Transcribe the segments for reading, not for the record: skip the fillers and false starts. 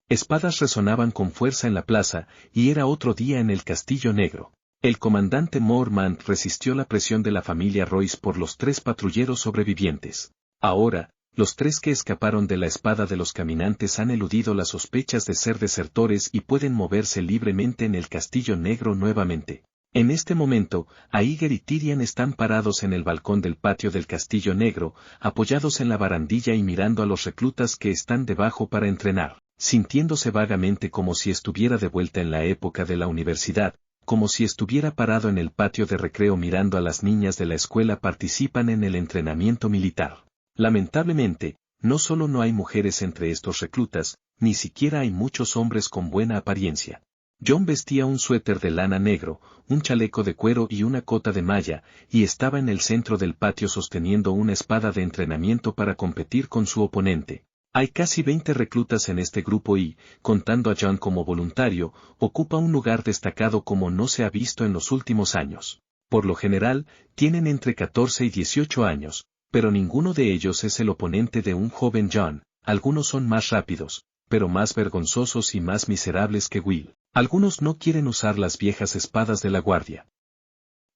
Espadas resonaban con fuerza en la plaza, y era otro día en el Castillo Negro. El comandante Mormont resistió la presión de la familia Royce por los 3 patrulleros sobrevivientes. Ahora, los 3 que escaparon de la espada de los caminantes han eludido las sospechas de ser desertores y pueden moverse libremente en el Castillo Negro nuevamente. En este momento, Aíger y Tyrion están parados en el balcón del patio del Castillo Negro, apoyados en la barandilla y mirando a los reclutas que están debajo para entrenar, sintiéndose vagamente como si estuviera de vuelta en la época de la universidad, como si estuviera parado en el patio de recreo mirando a las niñas de la escuela participan en el entrenamiento militar. Lamentablemente, no solo no hay mujeres entre estos reclutas, ni siquiera hay muchos hombres con buena apariencia. Jon vestía un suéter de lana negro, un chaleco de cuero y una cota de malla, y estaba en el centro del patio sosteniendo una espada de entrenamiento para competir con su oponente. Hay casi 20 reclutas en este grupo y, contando a Jon como voluntario, ocupa un lugar destacado como no se ha visto en los últimos años. Por lo general, tienen entre 14 y 18 años, pero ninguno de ellos es el oponente de un joven Jon. Algunos son más rápidos, pero más vergonzosos y más miserables que Will. Algunos no quieren usar las viejas espadas de la guardia.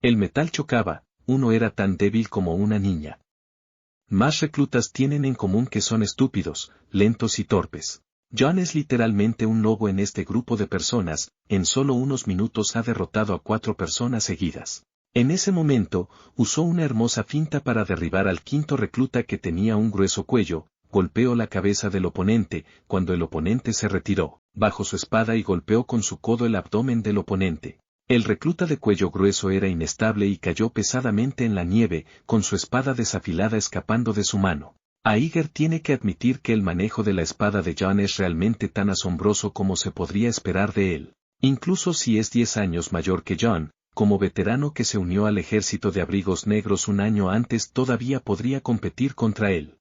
El metal chocaba, uno era tan débil como una niña. Más reclutas tienen en común que son estúpidos, lentos y torpes. Jon es literalmente un lobo en este grupo de personas, en solo unos minutos ha derrotado a 4 personas seguidas. En ese momento, usó una hermosa finta para derribar al 5.º recluta que tenía un grueso cuello, golpeó la cabeza del oponente, cuando el oponente se retiró, bajó su espada y golpeó con su codo el abdomen del oponente. El recluta de cuello grueso era inestable y cayó pesadamente en la nieve, con su espada desafilada escapando de su mano. Aíger tiene que admitir que el manejo de la espada de Jon es realmente tan asombroso como se podría esperar de él. Incluso si es 10 años mayor que Jon, como veterano que se unió al ejército de abrigos negros un año antes todavía podría competir contra él.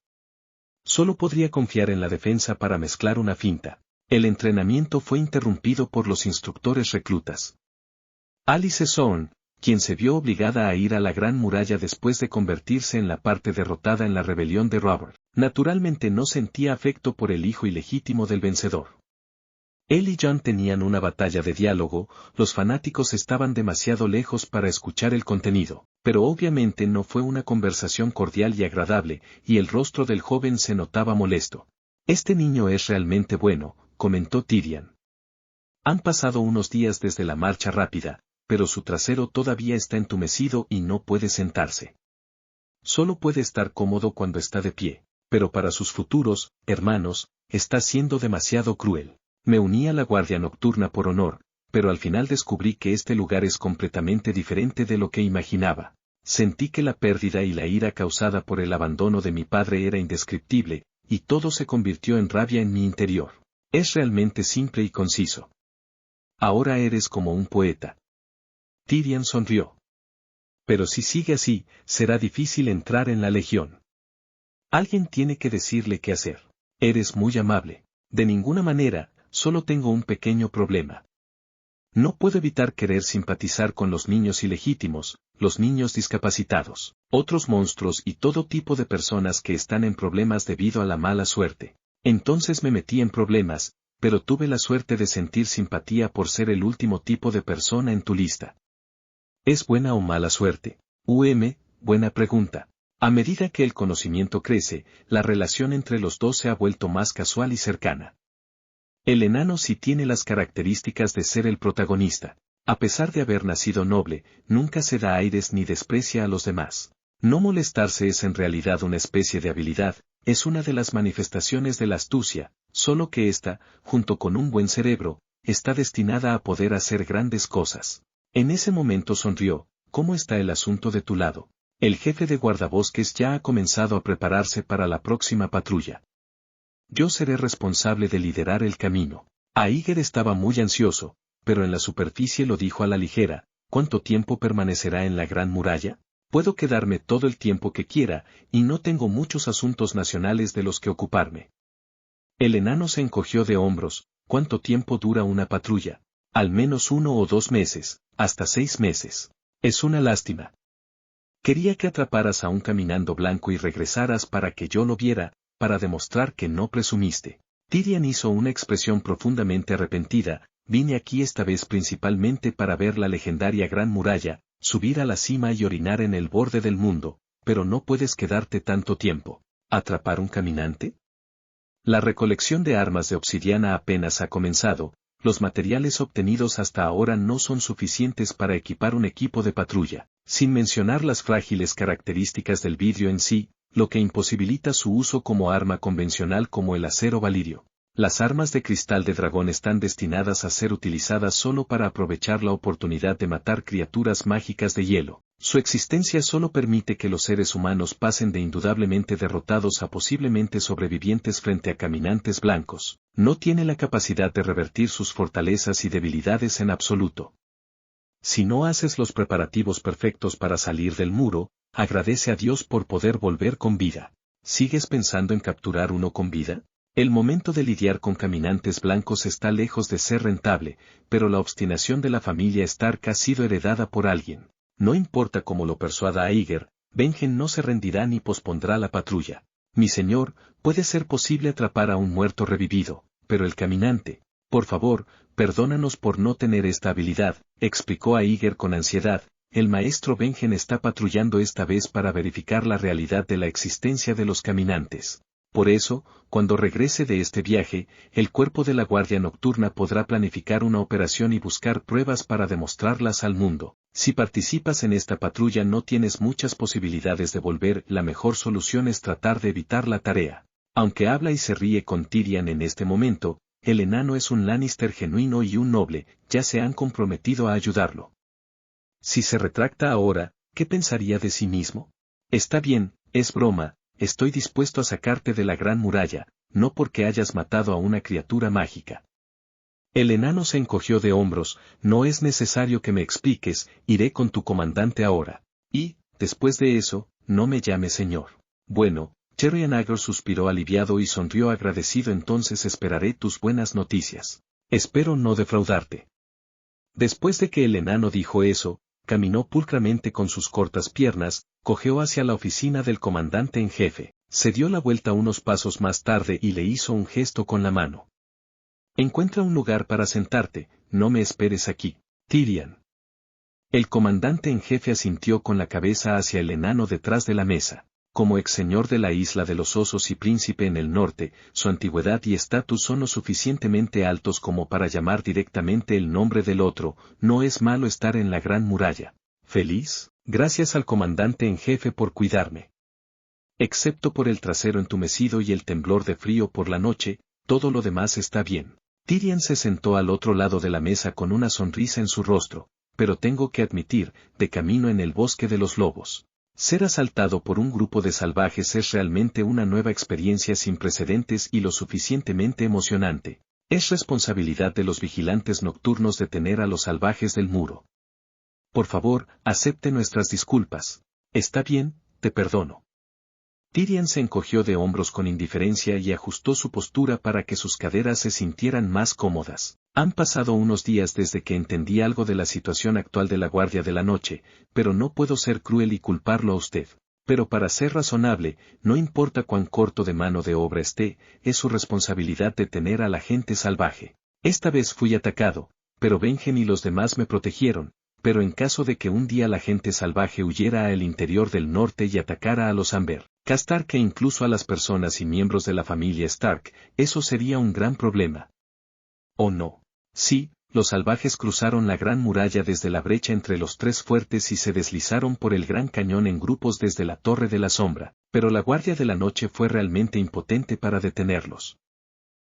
Solo podría confiar en la defensa para mezclar una finta. El entrenamiento fue interrumpido por los instructores reclutas. Alice Zorn, quien se vio obligada a ir a la Gran Muralla después de convertirse en la parte derrotada en la rebelión de Robert, naturalmente no sentía afecto por el hijo ilegítimo del vencedor. Él y Jon tenían una batalla de diálogo, los fanáticos estaban demasiado lejos para escuchar el contenido, pero obviamente no fue una conversación cordial y agradable, y el rostro del joven se notaba molesto. Este niño es realmente bueno, comentó Tyrion. Han pasado unos días desde la marcha rápida, pero su trasero todavía está entumecido y no puede sentarse. Solo puede estar cómodo cuando está de pie, pero para sus futuros hermanos, está siendo demasiado cruel. Me uní a la guardia nocturna por honor, pero al final descubrí que este lugar es completamente diferente de lo que imaginaba. Sentí que la pérdida y la ira causada por el abandono de mi padre era indescriptible, y todo se convirtió en rabia en mi interior. Es realmente simple y conciso. Ahora eres como un poeta. Tyrion sonrió. Pero si sigue así, será difícil entrar en la legión. Alguien tiene que decirle qué hacer. Eres muy amable. De ninguna manera, solo tengo un pequeño problema. No puedo evitar querer simpatizar con los niños ilegítimos, los niños discapacitados, otros monstruos y todo tipo de personas que están en problemas debido a la mala suerte. Entonces me metí en problemas, pero tuve la suerte de sentir simpatía por ser el último tipo de persona en tu lista. ¿Es buena o mala suerte? Buena pregunta. A medida que el conocimiento crece, la relación entre los dos se ha vuelto más casual y cercana. El enano sí tiene las características de ser el protagonista. A pesar de haber nacido noble, nunca se da aires ni desprecia a los demás. No molestarse es en realidad una especie de habilidad, es una de las manifestaciones de la astucia, solo que esta, junto con un buen cerebro, está destinada a poder hacer grandes cosas. En ese momento sonrió. ¿Cómo está el asunto de tu lado? El jefe de guardabosques ya ha comenzado a prepararse para la próxima patrulla. Yo seré responsable de liderar el camino. Aíger estaba muy ansioso, pero en la superficie lo dijo a la ligera. ¿Cuánto tiempo permanecerá en la Gran Muralla? Puedo quedarme todo el tiempo que quiera, y no tengo muchos asuntos nacionales de los que ocuparme. El enano se encogió de hombros. ¿Cuánto tiempo dura una patrulla? Al menos 1 o 2 meses, hasta 6 meses. Es una lástima. Quería que atraparas a un caminando blanco y regresaras para que yo lo viera, para demostrar que no presumiste. Tyrion hizo una expresión profundamente arrepentida. Vine aquí esta vez principalmente para ver la legendaria Gran Muralla, subir a la cima y orinar en el borde del mundo, pero no puedes quedarte tanto tiempo. ¿Atrapar un caminante? La recolección de armas de obsidiana apenas ha comenzado, los materiales obtenidos hasta ahora no son suficientes para equipar un equipo de patrulla, sin mencionar las frágiles características del vidrio en sí, lo que imposibilita su uso como arma convencional como el acero valirio. Las armas de cristal de dragón están destinadas a ser utilizadas solo para aprovechar la oportunidad de matar criaturas mágicas de hielo. Su existencia solo permite que los seres humanos pasen de indudablemente derrotados a posiblemente sobrevivientes frente a caminantes blancos. No tiene la capacidad de revertir sus fortalezas y debilidades en absoluto. Si no haces los preparativos perfectos para salir del muro, agradece a Dios por poder volver con vida. ¿Sigues pensando en capturar uno con vida? El momento de lidiar con caminantes blancos está lejos de ser rentable, pero la obstinación de la familia Stark ha sido heredada por alguien. No importa cómo lo persuada a Aeger, Benjen no se rendirá ni pospondrá la patrulla. Mi señor, puede ser posible atrapar a un muerto revivido, pero el caminante, por favor, perdónanos por no tener esta habilidad, explicó Aeger con ansiedad. El maestro Benjen está patrullando esta vez para verificar la realidad de la existencia de los caminantes. Por eso, cuando regrese de este viaje, el cuerpo de la Guardia Nocturna podrá planificar una operación y buscar pruebas para demostrarlas al mundo. Si participas en esta patrulla no tienes muchas posibilidades de volver, la mejor solución es tratar de evitar la tarea. Aunque habla y se ríe con Tyrion en este momento, el enano es un Lannister genuino y un noble, ya se han comprometido a ayudarlo. Si se retracta ahora, ¿qué pensaría de sí mismo? Está bien, es broma. Estoy dispuesto a sacarte de la Gran Muralla, no porque hayas matado a una criatura mágica. El enano se encogió de hombros. No es necesario que me expliques, iré con tu comandante ahora. Y, después de eso, no me llames señor. Bueno, Tyrion Aeger suspiró aliviado y sonrió agradecido. Entonces esperaré tus buenas noticias. Espero no defraudarte. Después de que el enano dijo eso, caminó pulcramente con sus cortas piernas, cojeó hacia la oficina del comandante en jefe, se dio la vuelta unos pasos más tarde y le hizo un gesto con la mano. Encuentra un lugar para sentarte, no me esperes aquí, Tyrion. El comandante en jefe asintió con la cabeza hacia el enano detrás de la mesa. Como ex señor de la isla de los osos y príncipe en el norte, su antigüedad y estatus son lo suficientemente altos como para llamar directamente el nombre del otro. No es malo estar en la Gran Muralla. ¿Feliz? Gracias al comandante en jefe por cuidarme. Excepto por el trasero entumecido y el temblor de frío por la noche, todo lo demás está bien. Tyrion se sentó al otro lado de la mesa con una sonrisa en su rostro, pero tengo que admitir, de camino en el bosque de los lobos. Ser asaltado por un grupo de salvajes es realmente una nueva experiencia sin precedentes y lo suficientemente emocionante. Es responsabilidad de los vigilantes nocturnos detener a los salvajes del muro. Por favor, acepte nuestras disculpas. Está bien, te perdono. Tyrion se encogió de hombros con indiferencia y ajustó su postura para que sus caderas se sintieran más cómodas. Han pasado unos días desde que entendí algo de la situación actual de la Guardia de la Noche, pero no puedo ser cruel y culparlo a usted. Pero para ser razonable, no importa cuán corto de mano de obra esté, es su responsabilidad detener a la gente salvaje. Esta vez fui atacado, pero Benjen y los demás me protegieron. Pero en caso de que un día la gente salvaje huyera al interior del norte y atacara a los Amber, Stark e incluso a las personas y miembros de la familia Stark, eso sería un gran problema. ¿O no? Sí, los salvajes cruzaron la Gran Muralla desde la brecha entre los tres fuertes y se deslizaron por el Gran Cañón en grupos desde la Torre de la Sombra, pero la Guardia de la Noche fue realmente impotente para detenerlos.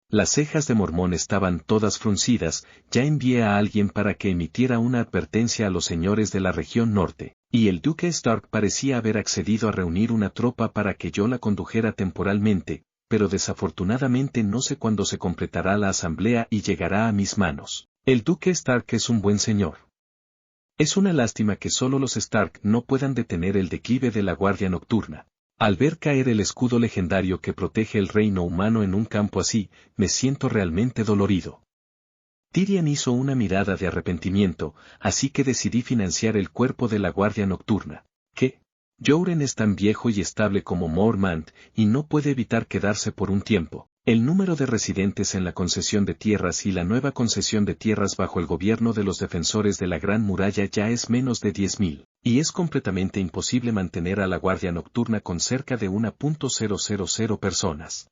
Las cejas de Mormón estaban todas fruncidas. Ya envié a alguien para que emitiera una advertencia a los señores de la región norte, y el duque Stark parecía haber accedido a reunir una tropa para que yo la condujera temporalmente, pero desafortunadamente no sé cuándo se completará la asamblea y llegará a mis manos. El duque Stark es un buen señor. Es una lástima que solo los Stark no puedan detener el declive de la Guardia Nocturna. Al ver caer el escudo legendario que protege el reino humano en un campo así, me siento realmente dolorido. Tyrion hizo una mirada de arrepentimiento, así que decidí financiar el cuerpo de la Guardia Nocturna. ¿Qué? Jouren es tan viejo y estable como Mormont, y no puede evitar quedarse por un tiempo. El número de residentes en la concesión de tierras y la nueva concesión de tierras bajo el gobierno de los defensores de la Gran Muralla ya es menos de 10.000, y es completamente imposible mantener a la Guardia Nocturna con cerca de 1.000 personas.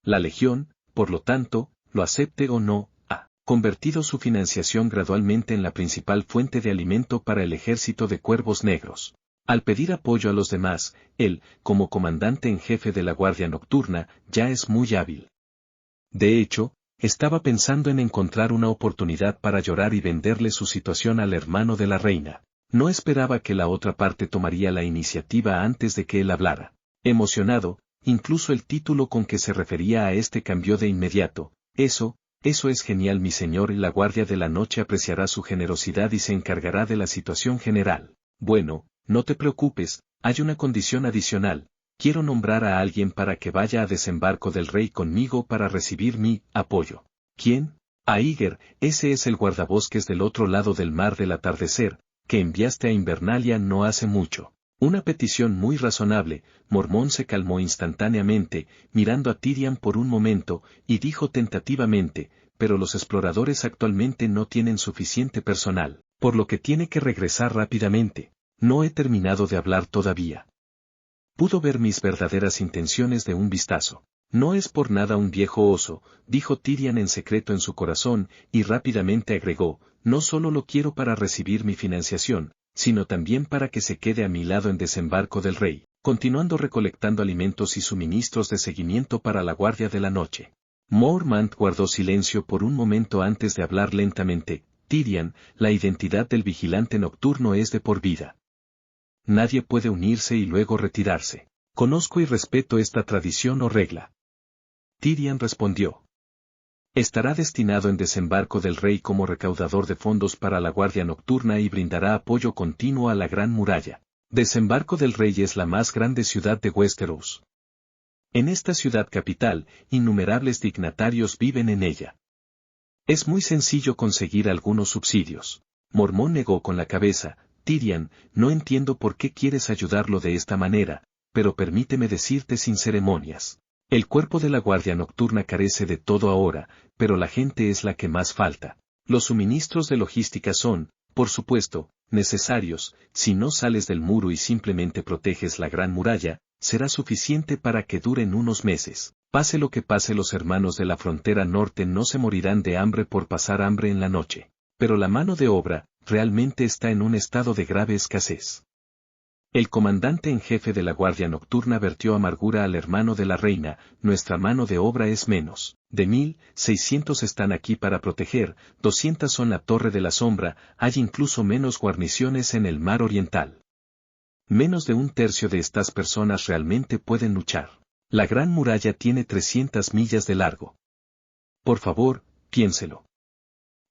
La Legión, por lo tanto, lo acepte o no, ha convertido su financiación gradualmente en la principal fuente de alimento para el ejército de Cuervos Negros. Al pedir apoyo a los demás, él, como comandante en jefe de la Guardia Nocturna, ya es muy hábil. De hecho, estaba pensando en encontrar una oportunidad para llorar y venderle su situación al hermano de la reina. No esperaba que la otra parte tomaría la iniciativa antes de que él hablara. Emocionado, incluso el título con que se refería a este cambió de inmediato. Eso es genial, mi señor, y la Guardia de la Noche apreciará su generosidad y se encargará de la situación general. Bueno, no te preocupes, hay una condición adicional. Quiero nombrar a alguien para que vaya a Desembarco del Rey conmigo para recibir mi apoyo. ¿Quién? Aíger, ese es el guardabosques del otro lado del mar del atardecer, que enviaste a Invernalia no hace mucho. Una petición muy razonable. Mormón se calmó instantáneamente, mirando a Tyrion por un momento, y dijo tentativamente, pero los exploradores actualmente no tienen suficiente personal, por lo que tiene que regresar rápidamente. No he terminado de hablar todavía. Pudo ver mis verdaderas intenciones de un vistazo. No es por nada un viejo oso, dijo Tyrion en secreto en su corazón, y rápidamente agregó, no solo lo quiero para recibir mi financiación, sino también para que se quede a mi lado en Desembarco del Rey, continuando recolectando alimentos y suministros de seguimiento para la Guardia de la Noche. Mormont guardó silencio por un momento antes de hablar lentamente. Tyrion, la identidad del vigilante nocturno es de por vida. Nadie puede unirse y luego retirarse. Conozco y respeto esta tradición o regla. Tyrion respondió. Estará destinado en Desembarco del Rey como recaudador de fondos para la Guardia Nocturna y brindará apoyo continuo a la Gran Muralla. Desembarco del Rey es la más grande ciudad de Westeros. En esta ciudad capital, innumerables dignatarios viven en ella. Es muy sencillo conseguir algunos subsidios. Mormón negó con la cabeza. Tyrion, no entiendo por qué quieres ayudarlo de esta manera, pero permíteme decirte sin ceremonias. El cuerpo de la Guardia Nocturna carece de todo ahora, pero la gente es la que más falta. Los suministros de logística son, por supuesto, necesarios. Si no sales del muro y simplemente proteges la Gran Muralla, será suficiente para que duren unos meses. Pase lo que pase, los hermanos de la frontera norte no se morirán de hambre por pasar hambre en la noche. Pero la mano de obra, realmente está en un estado de grave escasez. El comandante en jefe de la Guardia Nocturna vertió amargura al hermano de la reina. Nuestra mano de obra es menos de 1.600 están aquí para proteger, 200 son la Torre de la Sombra, hay incluso menos guarniciones en el mar oriental. Menos de un tercio de estas personas realmente pueden luchar. La Gran Muralla tiene 300 millas de largo. Por favor, piénselo.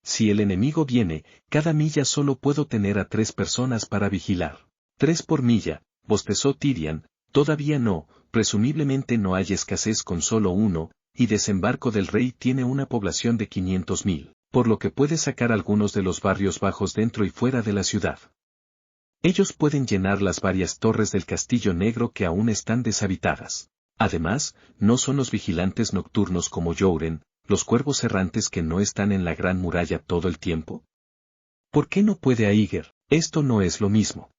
Si el enemigo viene, cada milla solo puedo tener a 3 personas para vigilar. 3 por milla, bostezó Tyrion, todavía no, presumiblemente no hay escasez con solo uno, y Desembarco del Rey tiene una población de 500.000, por lo que puede sacar algunos de los barrios bajos dentro y fuera de la ciudad. Ellos pueden llenar las varias torres del Castillo Negro que aún están deshabitadas. Además, no son los vigilantes nocturnos como Jouren, los cuervos errantes que no están en la Gran Muralla todo el tiempo. ¿Por qué no puede Aíger? Esto no es lo mismo.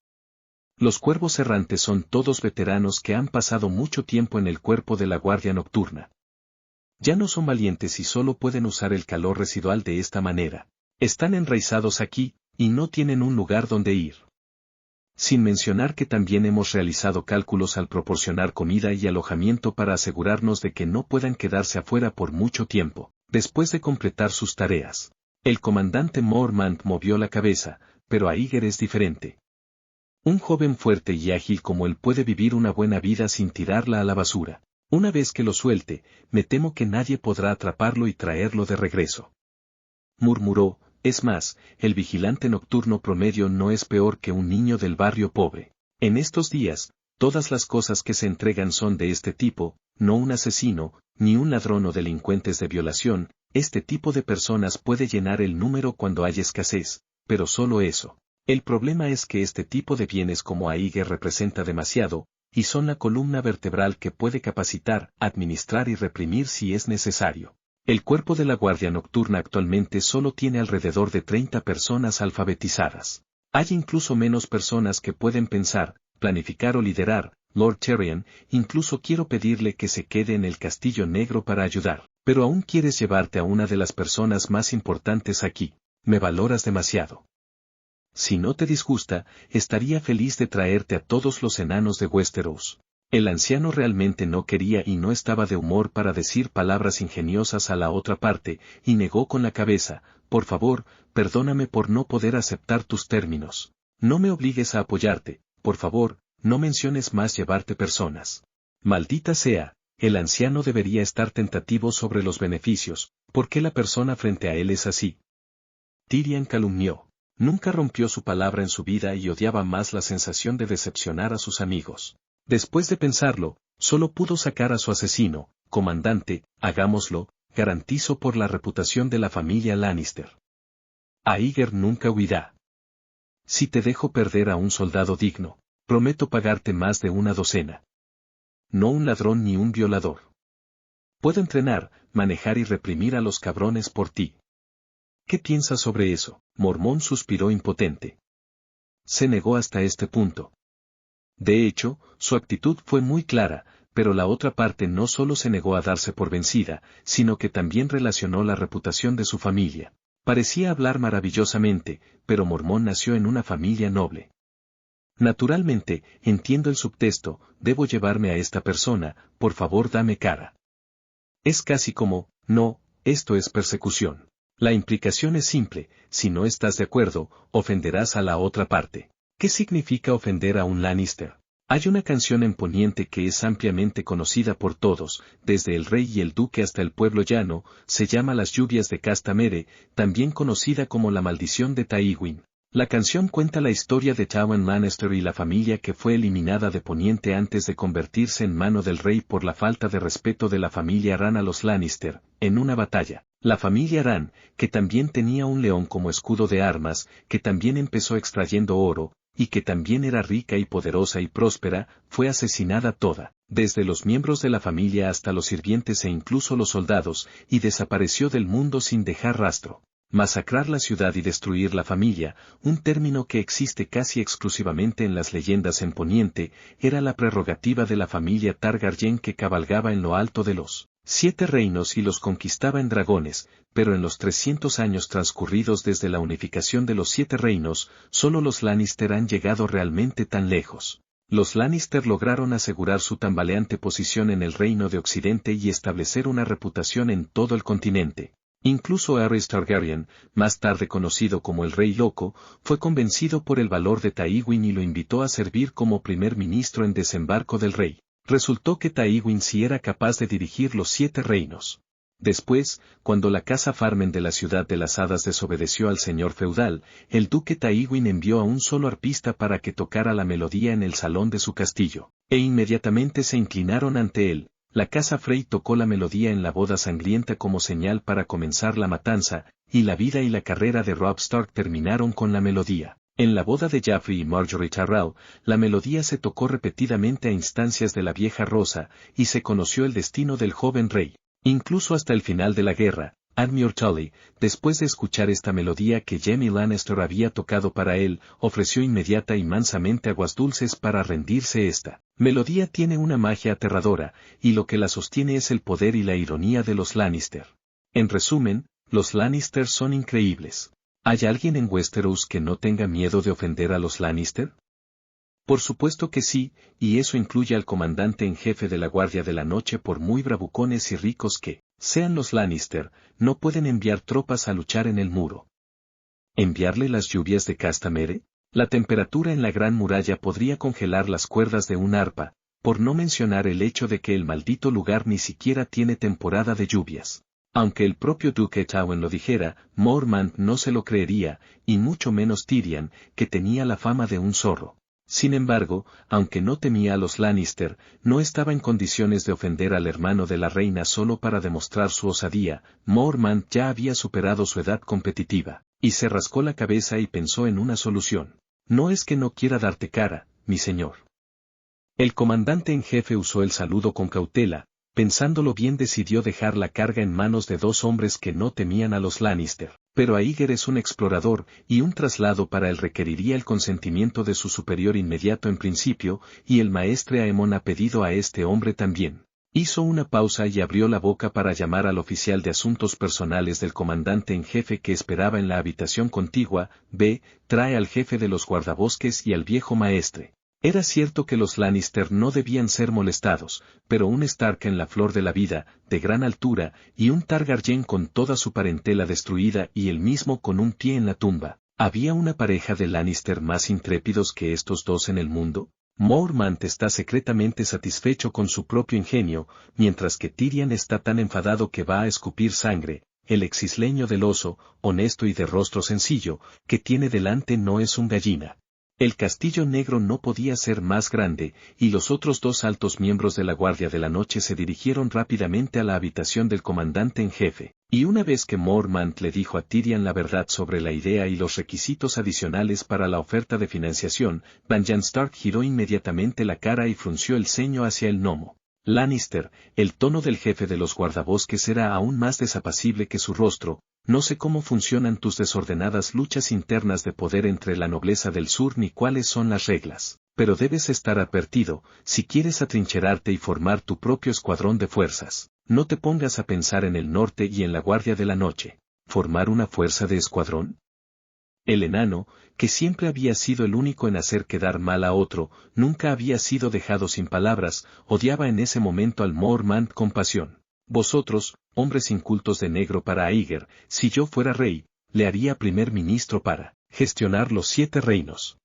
Los cuervos errantes son todos veteranos que han pasado mucho tiempo en el cuerpo de la Guardia Nocturna. Ya no son valientes y solo pueden usar el calor residual de esta manera. Están enraizados aquí, y no tienen un lugar donde ir. Sin mencionar que también hemos realizado cálculos al proporcionar comida y alojamiento para asegurarnos de que no puedan quedarse afuera por mucho tiempo, después de completar sus tareas. El comandante Mormont movió la cabeza, pero Aíger es diferente. Un joven fuerte y ágil como él puede vivir una buena vida sin tirarla a la basura. Una vez que lo suelte, me temo que nadie podrá atraparlo y traerlo de regreso. Murmuró. Es más, el vigilante nocturno promedio no es peor que un niño del barrio pobre. En estos días, todas las cosas que se entregan son de este tipo, no un asesino, ni un ladrón o delincuentes de violación. Este tipo de personas puede llenar el número cuando hay escasez, pero solo eso. El problema es que este tipo de bienes como Aíger representa demasiado, y son la columna vertebral que puede capacitar, administrar y reprimir si es necesario. El cuerpo de la Guardia Nocturna actualmente solo tiene alrededor de 30 personas alfabetizadas. Hay incluso menos personas que pueden pensar, planificar o liderar. Lord Tyrion, incluso quiero pedirle que se quede en el Castillo Negro para ayudar, pero aún quieres llevarte a una de las personas más importantes aquí. Me valoras demasiado. Si no te disgusta, estaría feliz de traerte a todos los enanos de Westeros. El anciano realmente no quería y no estaba de humor para decir palabras ingeniosas a la otra parte, y negó con la cabeza: por favor, perdóname por no poder aceptar tus términos. No me obligues a apoyarte, por favor, no menciones más llevarte personas. Maldita sea, el anciano debería estar tentativo sobre los beneficios, ¿por qué la persona frente a él es así? Tyrion calumnió. Nunca rompió su palabra en su vida y odiaba más la sensación de decepcionar a sus amigos. Después de pensarlo, solo pudo sacar a su asesino: comandante, hagámoslo, garantizo por la reputación de la familia Lannister. Aeger nunca huirá. Si te dejo perder a un soldado digno, prometo pagarte más de una docena. No un ladrón ni un violador. Puedo entrenar, manejar y reprimir a los cabrones por ti. ¿Qué piensas sobre eso? Mormón suspiró impotente. Se negó hasta este punto. De hecho, su actitud fue muy clara, pero la otra parte no solo se negó a darse por vencida, sino que también relacionó la reputación de su familia. Parecía hablar maravillosamente, pero Mormón nació en una familia noble. Naturalmente, entiendo el subtexto: debo llevarme a esta persona, por favor dame cara. Es casi como: no, esto es persecución. La implicación es simple: si no estás de acuerdo, ofenderás a la otra parte. ¿Qué significa ofender a un Lannister? Hay una canción en Poniente que es ampliamente conocida por todos, desde el rey y el duque hasta el pueblo llano, se llama Las lluvias de Castamere, también conocida como La maldición de Tywin. La canción cuenta la historia de Tywin Lannister y la familia que fue eliminada de Poniente antes de convertirse en mano del rey por la falta de respeto de la familia Ran a los Lannister, en una batalla. La familia Ran, que también tenía un león como escudo de armas, que también empezó extrayendo oro, y que también era rica y poderosa y próspera, fue asesinada toda, desde los miembros de la familia hasta los sirvientes e incluso los soldados, y desapareció del mundo sin dejar rastro. Masacrar la ciudad y destruir la familia, un término que existe casi exclusivamente en las leyendas en Poniente, era la prerrogativa de la familia Targaryen que cabalgaba en lo alto de los 7 reinos y los conquistaba en dragones, pero en los 300 años transcurridos desde la unificación de los 7 reinos, solo los Lannister han llegado realmente tan lejos. Los Lannister lograron asegurar su tambaleante posición en el reino de Occidente y establecer una reputación en todo el continente. Incluso Aerys Targaryen, más tarde conocido como el Rey Loco, fue convencido por el valor de Tywin y lo invitó a servir como primer ministro en desembarco del rey. Resultó que Tywin sí era capaz de dirigir los 7 reinos. Después, cuando la casa Farmen de la Ciudad de las Hadas desobedeció al señor feudal, el duque Tywin envió a un solo arpista para que tocara la melodía en el salón de su castillo, e inmediatamente se inclinaron ante él. La casa Frey tocó la melodía en la boda sangrienta como señal para comenzar la matanza, y la vida y la carrera de Robb Stark terminaron con la melodía. En la boda de Joffrey y Margaery Tyrell, la melodía se tocó repetidamente a instancias de la vieja Rosa, y se conoció el destino del joven rey. Incluso hasta el final de la guerra, Admiral Tully, después de escuchar esta melodía que Jaime Lannister había tocado para él, ofreció inmediata y mansamente aguas dulces para rendirse. Esta melodía tiene una magia aterradora, y lo que la sostiene es el poder y la ironía de los Lannister. En resumen, los Lannister son increíbles. ¿Hay alguien en Westeros que no tenga miedo de ofender a los Lannister? Por supuesto que sí, y eso incluye al comandante en jefe de la Guardia de la Noche. Por muy bravucones y ricos que sean los Lannister, no pueden enviar tropas a luchar en el muro. ¿Enviarle las lluvias de Castamere? La temperatura en la Gran Muralla podría congelar las cuerdas de un arpa, por no mencionar el hecho de que el maldito lugar ni siquiera tiene temporada de lluvias. Aunque el propio Duque Tywin lo dijera, Mormont no se lo creería, y mucho menos Tyrion, que tenía la fama de un zorro. Sin embargo, aunque no temía a los Lannister, no estaba en condiciones de ofender al hermano de la reina solo para demostrar su osadía. Mormont ya había superado su edad competitiva, y se rascó la cabeza y pensó en una solución. No es que no quiera darte cara, mi señor. El comandante en jefe usó el saludo con cautela, pensándolo bien decidió dejar la carga en manos de dos hombres que no temían a los Lannister. Pero Aeger es un explorador, y un traslado para él requeriría el consentimiento de su superior inmediato en principio, y el maestre Aemon ha pedido a este hombre también. Hizo una pausa y abrió la boca para llamar al oficial de asuntos personales del comandante en jefe que esperaba en la habitación contigua. Ve, trae al jefe de los guardabosques y al viejo maestre. Era cierto que los Lannister no debían ser molestados, pero un Stark en la flor de la vida, de gran altura, y un Targaryen con toda su parentela destruida y él mismo con un pie en la tumba. ¿Había una pareja de Lannister más intrépidos que estos dos en el mundo? Mormont está secretamente satisfecho con su propio ingenio, mientras que Tyrion está tan enfadado que va a escupir sangre. El exisleño del oso, honesto y de rostro sencillo, que tiene delante no es un gallina. El castillo negro no podía ser más grande, y los otros dos altos miembros de la Guardia de la Noche se dirigieron rápidamente a la habitación del comandante en jefe, y una vez que Mormont le dijo a Tyrion la verdad sobre la idea y los requisitos adicionales para la oferta de financiación, Benjen Stark giró inmediatamente la cara y frunció el ceño hacia el gnomo. Lannister, el tono del jefe de los guardabosques era aún más desapacible que su rostro. No sé cómo funcionan tus desordenadas luchas internas de poder entre la nobleza del sur ni cuáles son las reglas, pero debes estar advertido, si quieres atrincherarte y formar tu propio escuadrón de fuerzas, no te pongas a pensar en el norte y en la Guardia de la Noche. ¿Formar una fuerza de escuadrón? El enano, que siempre había sido el único en hacer quedar mal a otro, nunca había sido dejado sin palabras, odiaba en ese momento al Mormont con pasión. Vosotros, hombres incultos de negro para Aeger, si yo fuera rey, le haría primer ministro para gestionar los 7 reinos.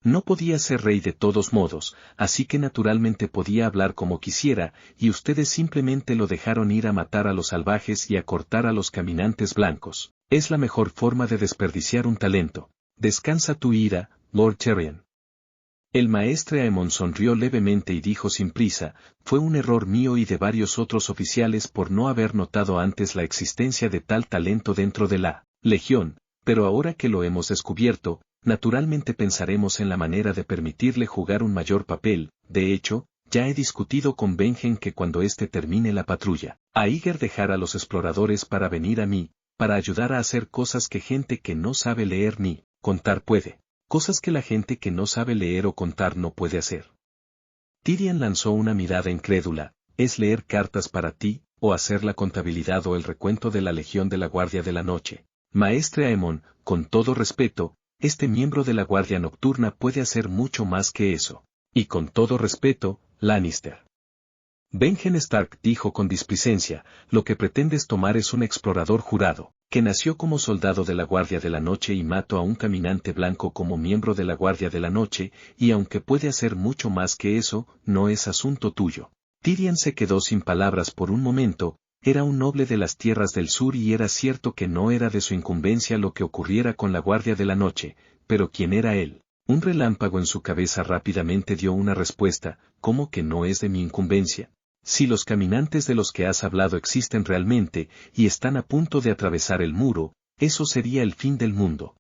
No podía ser rey de todos modos, así que naturalmente podía hablar como quisiera, y ustedes simplemente lo dejaron ir a matar a los salvajes y a cortar a los caminantes blancos. Es la mejor forma de desperdiciar un talento. Descansa tu ira, Lord Tyrion. El maestre Aemon sonrió levemente y dijo sin prisa, fue un error mío y de varios otros oficiales por no haber notado antes la existencia de tal talento dentro de la Legión, pero ahora que lo hemos descubierto, naturalmente pensaremos en la manera de permitirle jugar un mayor papel. De hecho, ya he discutido con Benjen que cuando éste termine la patrulla, Aeger dejará a los exploradores para venir a mí, para ayudar a hacer cosas que gente que no sabe leer ni contar puede. Cosas que la gente que no sabe leer o contar no puede hacer. Tyrion lanzó una mirada incrédula, ¿es leer cartas para ti, o hacer la contabilidad o el recuento de la Legión de la Guardia de la Noche? Maestre Aemon, con todo respeto, este miembro de la Guardia Nocturna puede hacer mucho más que eso. Y con todo respeto, Lannister. Benjen Stark dijo con displicencia, lo que pretendes tomar es un explorador jurado, que nació como soldado de la Guardia de la Noche y mató a un caminante blanco como miembro de la Guardia de la Noche, y aunque puede hacer mucho más que eso, no es asunto tuyo. Tyrion se quedó sin palabras por un momento, era un noble de las tierras del sur y era cierto que no era de su incumbencia lo que ocurriera con la Guardia de la Noche, pero ¿quién era él? Un relámpago en su cabeza rápidamente dio una respuesta, ¿cómo que no es de mi incumbencia? Si los caminantes de los que has hablado existen realmente, y están a punto de atravesar el muro, eso sería el fin del mundo.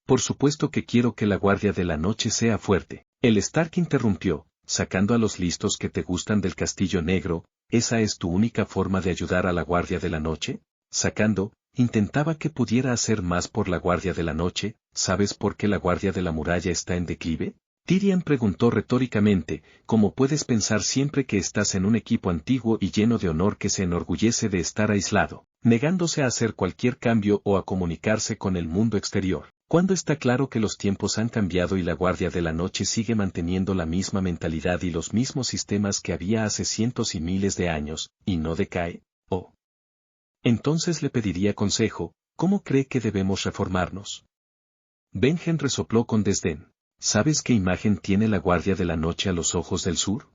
Por supuesto que quiero que la Guardia de la Noche sea fuerte. El Stark interrumpió, sacando a los listos que te gustan del Castillo Negro, ¿esa es tu única forma de ayudar a la Guardia de la Noche? Sacando, intentaba que pudiera hacer más por la Guardia de la Noche, ¿sabes por qué la Guardia de la Muralla está en declive? Tyrion preguntó retóricamente, ¿cómo puedes pensar siempre que estás en un equipo antiguo y lleno de honor que se enorgullece de estar aislado, negándose a hacer cualquier cambio o a comunicarse con el mundo exterior? Cuando está claro que los tiempos han cambiado y la Guardia de la Noche sigue manteniendo la misma mentalidad y los mismos sistemas que había hace cientos y miles de años, y no decae, oh. Entonces le pediría consejo, ¿cómo cree que debemos reformarnos? Benjen resopló con desdén. ¿Sabes qué imagen tiene la Guardia de la Noche a los ojos del sur?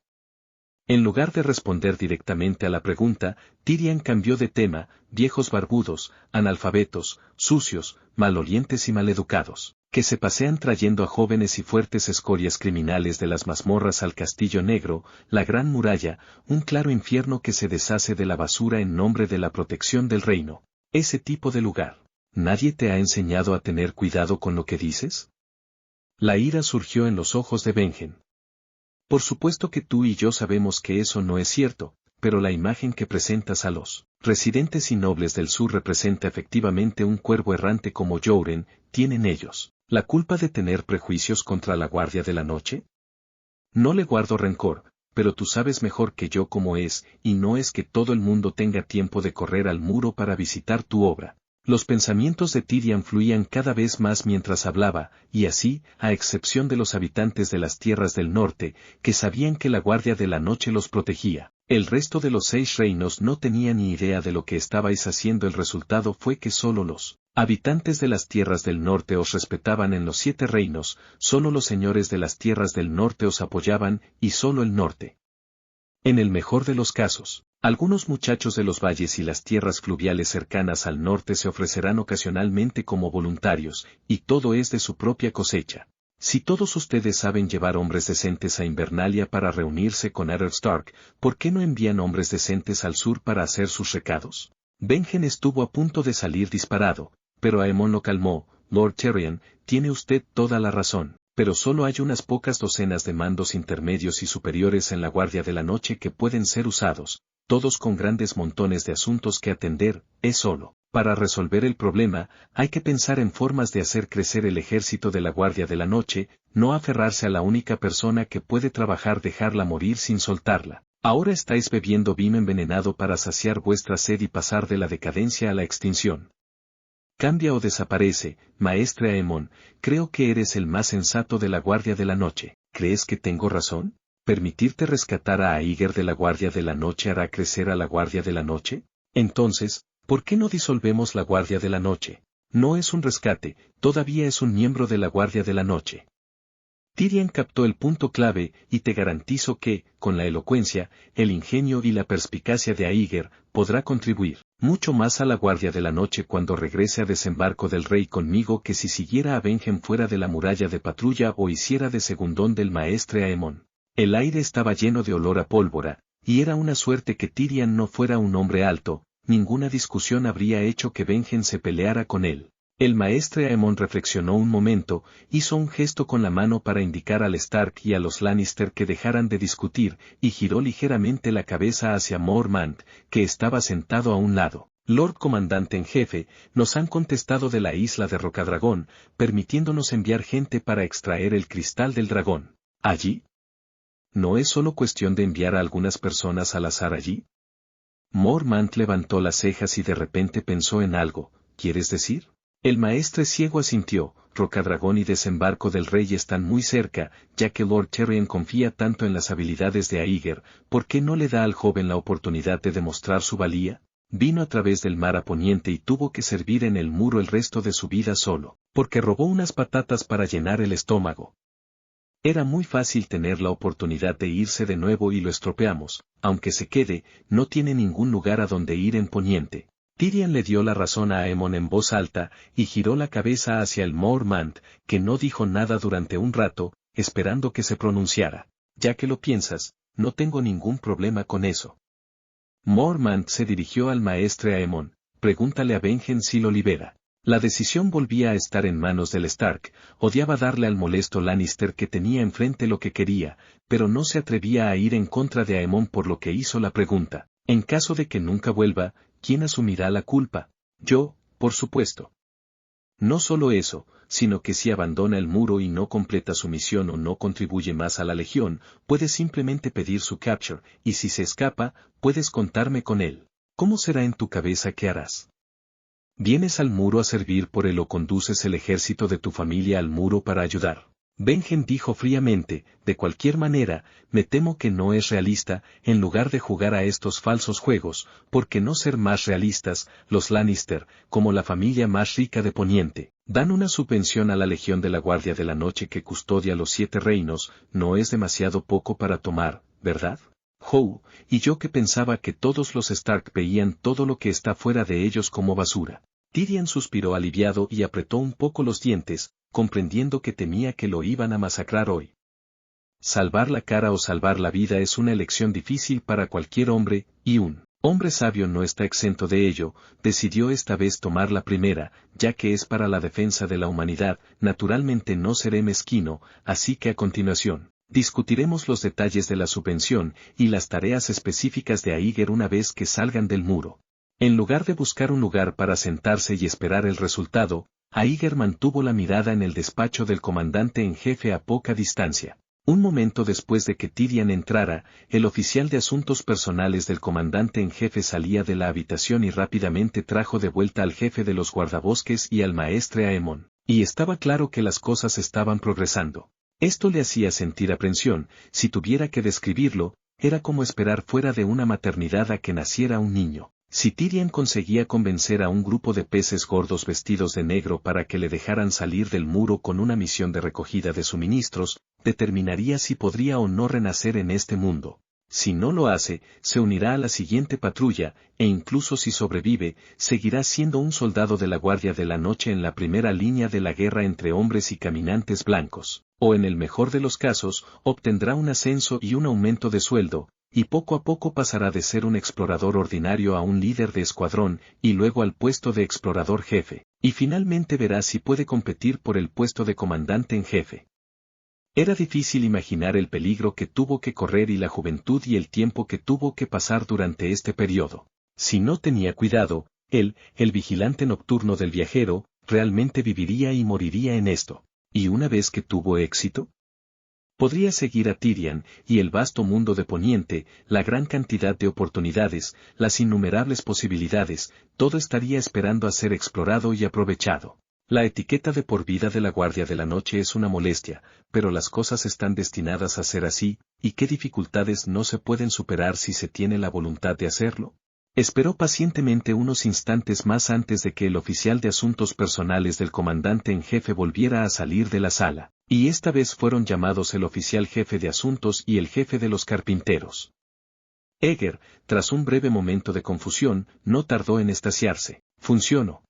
En lugar de responder directamente a la pregunta, Tyrion cambió de tema, viejos barbudos, analfabetos, sucios, malolientes y maleducados, que se pasean trayendo a jóvenes y fuertes escorias criminales de las mazmorras al Castillo Negro, la Gran Muralla, un claro infierno que se deshace de la basura en nombre de la protección del reino. Ese tipo de lugar. ¿Nadie te ha enseñado a tener cuidado con lo que dices? La ira surgió en los ojos de Benjen. Por supuesto que tú y yo sabemos que eso no es cierto, pero la imagen que presentas a los residentes y nobles del sur representa efectivamente un cuervo errante como Jouren. ¿Tienen ellos la culpa de tener prejuicios contra la Guardia de la Noche? No le guardo rencor, pero tú sabes mejor que yo cómo es, y no es que todo el mundo tenga tiempo de correr al muro para visitar tu obra. Los pensamientos de Tyrion fluían cada vez más mientras hablaba, y así, a excepción de los habitantes de las tierras del norte, que sabían que la Guardia de la Noche los protegía, el resto de los 6 reinos no tenía ni idea de lo que estabais haciendo. El resultado fue que solo los habitantes de las tierras del norte os respetaban en los 7 reinos, solo los señores de las tierras del norte os apoyaban, y solo el norte. En el mejor de los casos, algunos muchachos de los valles y las tierras fluviales cercanas al norte se ofrecerán ocasionalmente como voluntarios, y todo es de su propia cosecha. Si todos ustedes saben llevar hombres decentes a Invernalia para reunirse con Eddard Stark, ¿por qué no envían hombres decentes al sur para hacer sus recados? Benjen estuvo a punto de salir disparado, pero Aemon lo calmó. Lord Tyrion, tiene usted toda la razón, pero solo hay unas pocas docenas de mandos intermedios y superiores en la Guardia de la Noche que pueden ser usados, todos con grandes montones de asuntos que atender. Es solo para resolver el problema, hay que pensar en formas de hacer crecer el ejército de la Guardia de la Noche, no aferrarse a la única persona que puede trabajar, dejarla morir sin soltarla. Ahora estáis bebiendo vino envenenado para saciar vuestra sed y pasar de la decadencia a la extinción. Cambia o desaparece, maestre Aemon. Creo que eres el más sensato de la Guardia de la Noche. ¿Crees que tengo razón? ¿Permitirte rescatar a Aeger de la Guardia de la Noche hará crecer a la Guardia de la Noche? Entonces, ¿por qué no disolvemos la Guardia de la Noche? No es un rescate, todavía es un miembro de la Guardia de la Noche. Tyrion captó el punto clave, y te garantizo que, con la elocuencia, el ingenio y la perspicacia de Aeger, podrá contribuir mucho más a la Guardia de la Noche cuando regrese a Desembarco del Rey conmigo que si siguiera a Benjen fuera de la muralla de patrulla o hiciera de segundón del maestre Aemon. El aire estaba lleno de olor a pólvora, y era una suerte que Tyrion no fuera un hombre alto. Ninguna discusión habría hecho que Benjen se peleara con él. El maestre Aemon reflexionó un momento, hizo un gesto con la mano para indicar al Stark y a los Lannister que dejaran de discutir, y giró ligeramente la cabeza hacia Mormont, que estaba sentado a un lado. Lord Comandante en Jefe, nos han contestado de la isla de Rocadragón, permitiéndonos enviar gente para extraer el cristal del dragón. ¿Allí? ¿No es solo cuestión de enviar a algunas personas al azar allí? Mormont levantó las cejas y de repente pensó en algo. ¿Quieres decir? El maestre ciego asintió. Rocadragón y Desembarco del Rey están muy cerca, ya que Lord Tyrion confía tanto en las habilidades de Aeger. ¿Por qué no le da al joven la oportunidad de demostrar su valía? Vino a través del mar a poniente y tuvo que servir en el muro el resto de su vida solo, porque robó unas patatas para llenar el estómago. Era muy fácil tener la oportunidad de irse de nuevo y lo estropeamos. Aunque se quede, no tiene ningún lugar a donde ir en poniente. Tyrion le dio la razón a Aemon en voz alta, y giró la cabeza hacia el Mormont, que no dijo nada durante un rato, esperando que se pronunciara. Ya que lo piensas, no tengo ningún problema con eso. Mormont se dirigió al maestre Aemon. Pregúntale a Benjen si lo libera. La decisión volvía a estar en manos del Stark. Odiaba darle al molesto Lannister que tenía enfrente lo que quería, pero no se atrevía a ir en contra de Aemon, por lo que hizo la pregunta. En caso de que nunca vuelva, ¿quién asumirá la culpa? Yo, por supuesto. No solo eso, sino que si abandona el muro y no completa su misión o no contribuye más a la legión, puedes simplemente pedir su capture, y si se escapa, puedes contarme con él. ¿Cómo será en tu cabeza qué harás? ¿Vienes al muro a servir por él o conduces el ejército de tu familia al muro para ayudar? Benjen dijo fríamente, de cualquier manera, me temo que no es realista. En lugar de jugar a estos falsos juegos, ¿por qué no ser más realistas? Los Lannister, como la familia más rica de Poniente, dan una subvención a la Legión de la Guardia de la Noche que custodia los 7 reinos. No es demasiado poco para tomar, ¿verdad? Howe, y yo que pensaba que todos los Stark veían todo lo que está fuera de ellos como basura. Tyrion suspiró aliviado y apretó un poco los dientes, comprendiendo que temía que lo iban a masacrar hoy. Salvar la cara o salvar la vida es una elección difícil para cualquier hombre, y un hombre sabio no está exento de ello. Decidió esta vez tomar la primera, ya que es para la defensa de la humanidad. Naturalmente no seré mezquino, así que a continuación, Discutiremos los detalles de la subvención y las tareas específicas de Aíger una vez que salgan del muro. En lugar de buscar un lugar para sentarse y esperar el resultado, Aíger mantuvo la mirada en el despacho del comandante en jefe a poca distancia. Un momento después de que Tyrion entrara, el oficial de asuntos personales del comandante en jefe salía de la habitación y rápidamente trajo de vuelta al jefe de los guardabosques y al maestre Aemon, y estaba claro que las cosas estaban progresando. Esto le hacía sentir aprensión, si tuviera que describirlo, era como esperar fuera de una maternidad a que naciera un niño. Si Tyrion conseguía convencer a un grupo de peces gordos vestidos de negro para que le dejaran salir del muro con una misión de recogida de suministros, determinaría si podría o no renacer en este mundo. Si no lo hace, se unirá a la siguiente patrulla, e incluso si sobrevive, seguirá siendo un soldado de la Guardia de la Noche en la primera línea de la guerra entre hombres y caminantes blancos, o en el mejor de los casos, obtendrá un ascenso y un aumento de sueldo, y poco a poco pasará de ser un explorador ordinario a un líder de escuadrón, y luego al puesto de explorador jefe, y finalmente verá si puede competir por el puesto de comandante en jefe. Era difícil imaginar el peligro que tuvo que correr y la juventud y el tiempo que tuvo que pasar durante este periodo. Si no tenía cuidado, él, el vigilante nocturno del viajero, realmente viviría y moriría en esto. ¿Y una vez que tuvo éxito? Podría seguir a Tyrion, y el vasto mundo de Poniente, la gran cantidad de oportunidades, las innumerables posibilidades, todo estaría esperando a ser explorado y aprovechado. La etiqueta de por vida de la Guardia de la Noche es una molestia, pero las cosas están destinadas a ser así, y qué dificultades no se pueden superar si se tiene la voluntad de hacerlo. Esperó pacientemente unos instantes más antes de que el oficial de asuntos personales del comandante en jefe volviera a salir de la sala, y esta vez fueron llamados el oficial jefe de asuntos y el jefe de los carpinteros. Aeger, tras un breve momento de confusión, no tardó en extasiarse. Funcionó.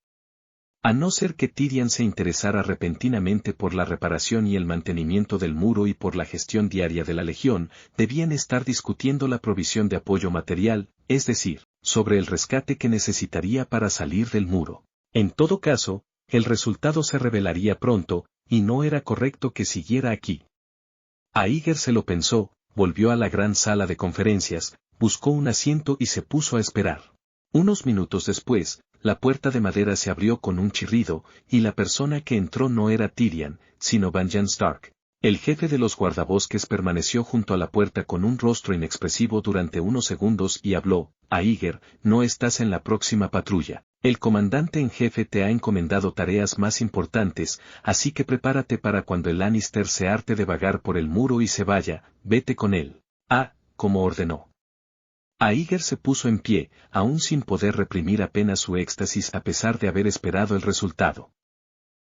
A no ser que Tyrion se interesara repentinamente por la reparación y el mantenimiento del muro y por la gestión diaria de la legión, debían estar discutiendo la provisión de apoyo material, es decir, sobre el rescate que necesitaría para salir del muro. En todo caso, el resultado se revelaría pronto, y no era correcto que siguiera aquí. Aíger se lo pensó, volvió a la gran sala de conferencias, buscó un asiento y se puso a esperar. Unos minutos después, la puerta de madera se abrió con un chirrido, y la persona que entró no era Tyrion, sino Benjen Stark. El jefe de los guardabosques permaneció junto a la puerta con un rostro inexpresivo durante unos segundos y habló: Aíger, no estás en la próxima patrulla. El comandante en jefe te ha encomendado tareas más importantes, así que prepárate para cuando el Lannister se harte de vagar por el muro y se vaya, vete con él. Como ordenó. Aíger se puso en pie, aún sin poder reprimir apenas su éxtasis a pesar de haber esperado el resultado.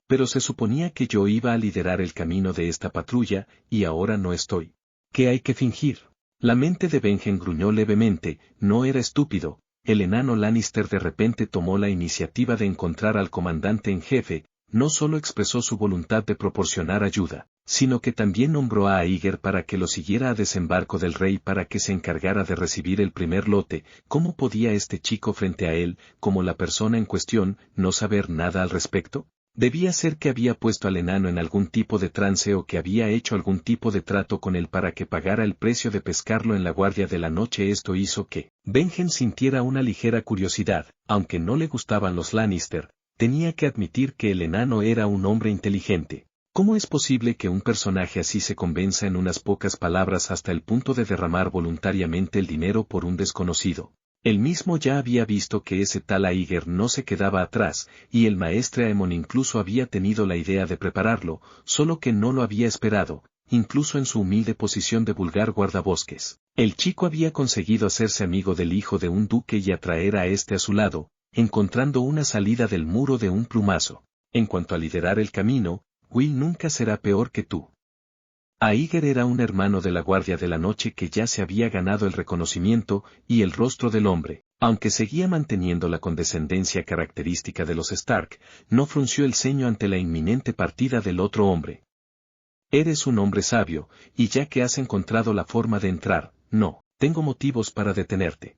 Pero se suponía que yo iba a liderar el camino de esta patrulla, y ahora no estoy. ¿Qué hay que fingir? La mente de Benjen gruñó levemente, no era estúpido. El enano Lannister de repente tomó la iniciativa de encontrar al comandante en jefe, no solo expresó su voluntad de proporcionar ayuda, sino que también nombró a Aíger para que lo siguiera a desembarco del rey para que se encargara de recibir el primer lote. ¿Cómo podía este chico frente a él, como la persona en cuestión, no saber nada al respecto? Debía ser que había puesto al enano en algún tipo de trance o que había hecho algún tipo de trato con él para que pagara el precio de pescarlo en la Guardia de la Noche. Esto hizo que Benjen sintiera una ligera curiosidad, aunque no le gustaban los Lannister. Tenía que admitir que el enano era un hombre inteligente. ¿Cómo es posible que un personaje así se convenza en unas pocas palabras hasta el punto de derramar voluntariamente el dinero por un desconocido? Él mismo ya había visto que ese tal Aíger no se quedaba atrás, y el maestre Aemon incluso había tenido la idea de prepararlo, solo que no lo había esperado, incluso en su humilde posición de vulgar guardabosques. El chico había conseguido hacerse amigo del hijo de un duque y atraer a este a su lado, encontrando una salida del muro de un plumazo. En cuanto a liderar el camino, Will nunca será peor que tú. Aíger era un hermano de la Guardia de la Noche que ya se había ganado el reconocimiento y el rostro del hombre, aunque seguía manteniendo la condescendencia característica de los Stark, no frunció el ceño ante la inminente partida del otro hombre. Eres un hombre sabio, y ya que has encontrado la forma de entrar, no tengo motivos para detenerte.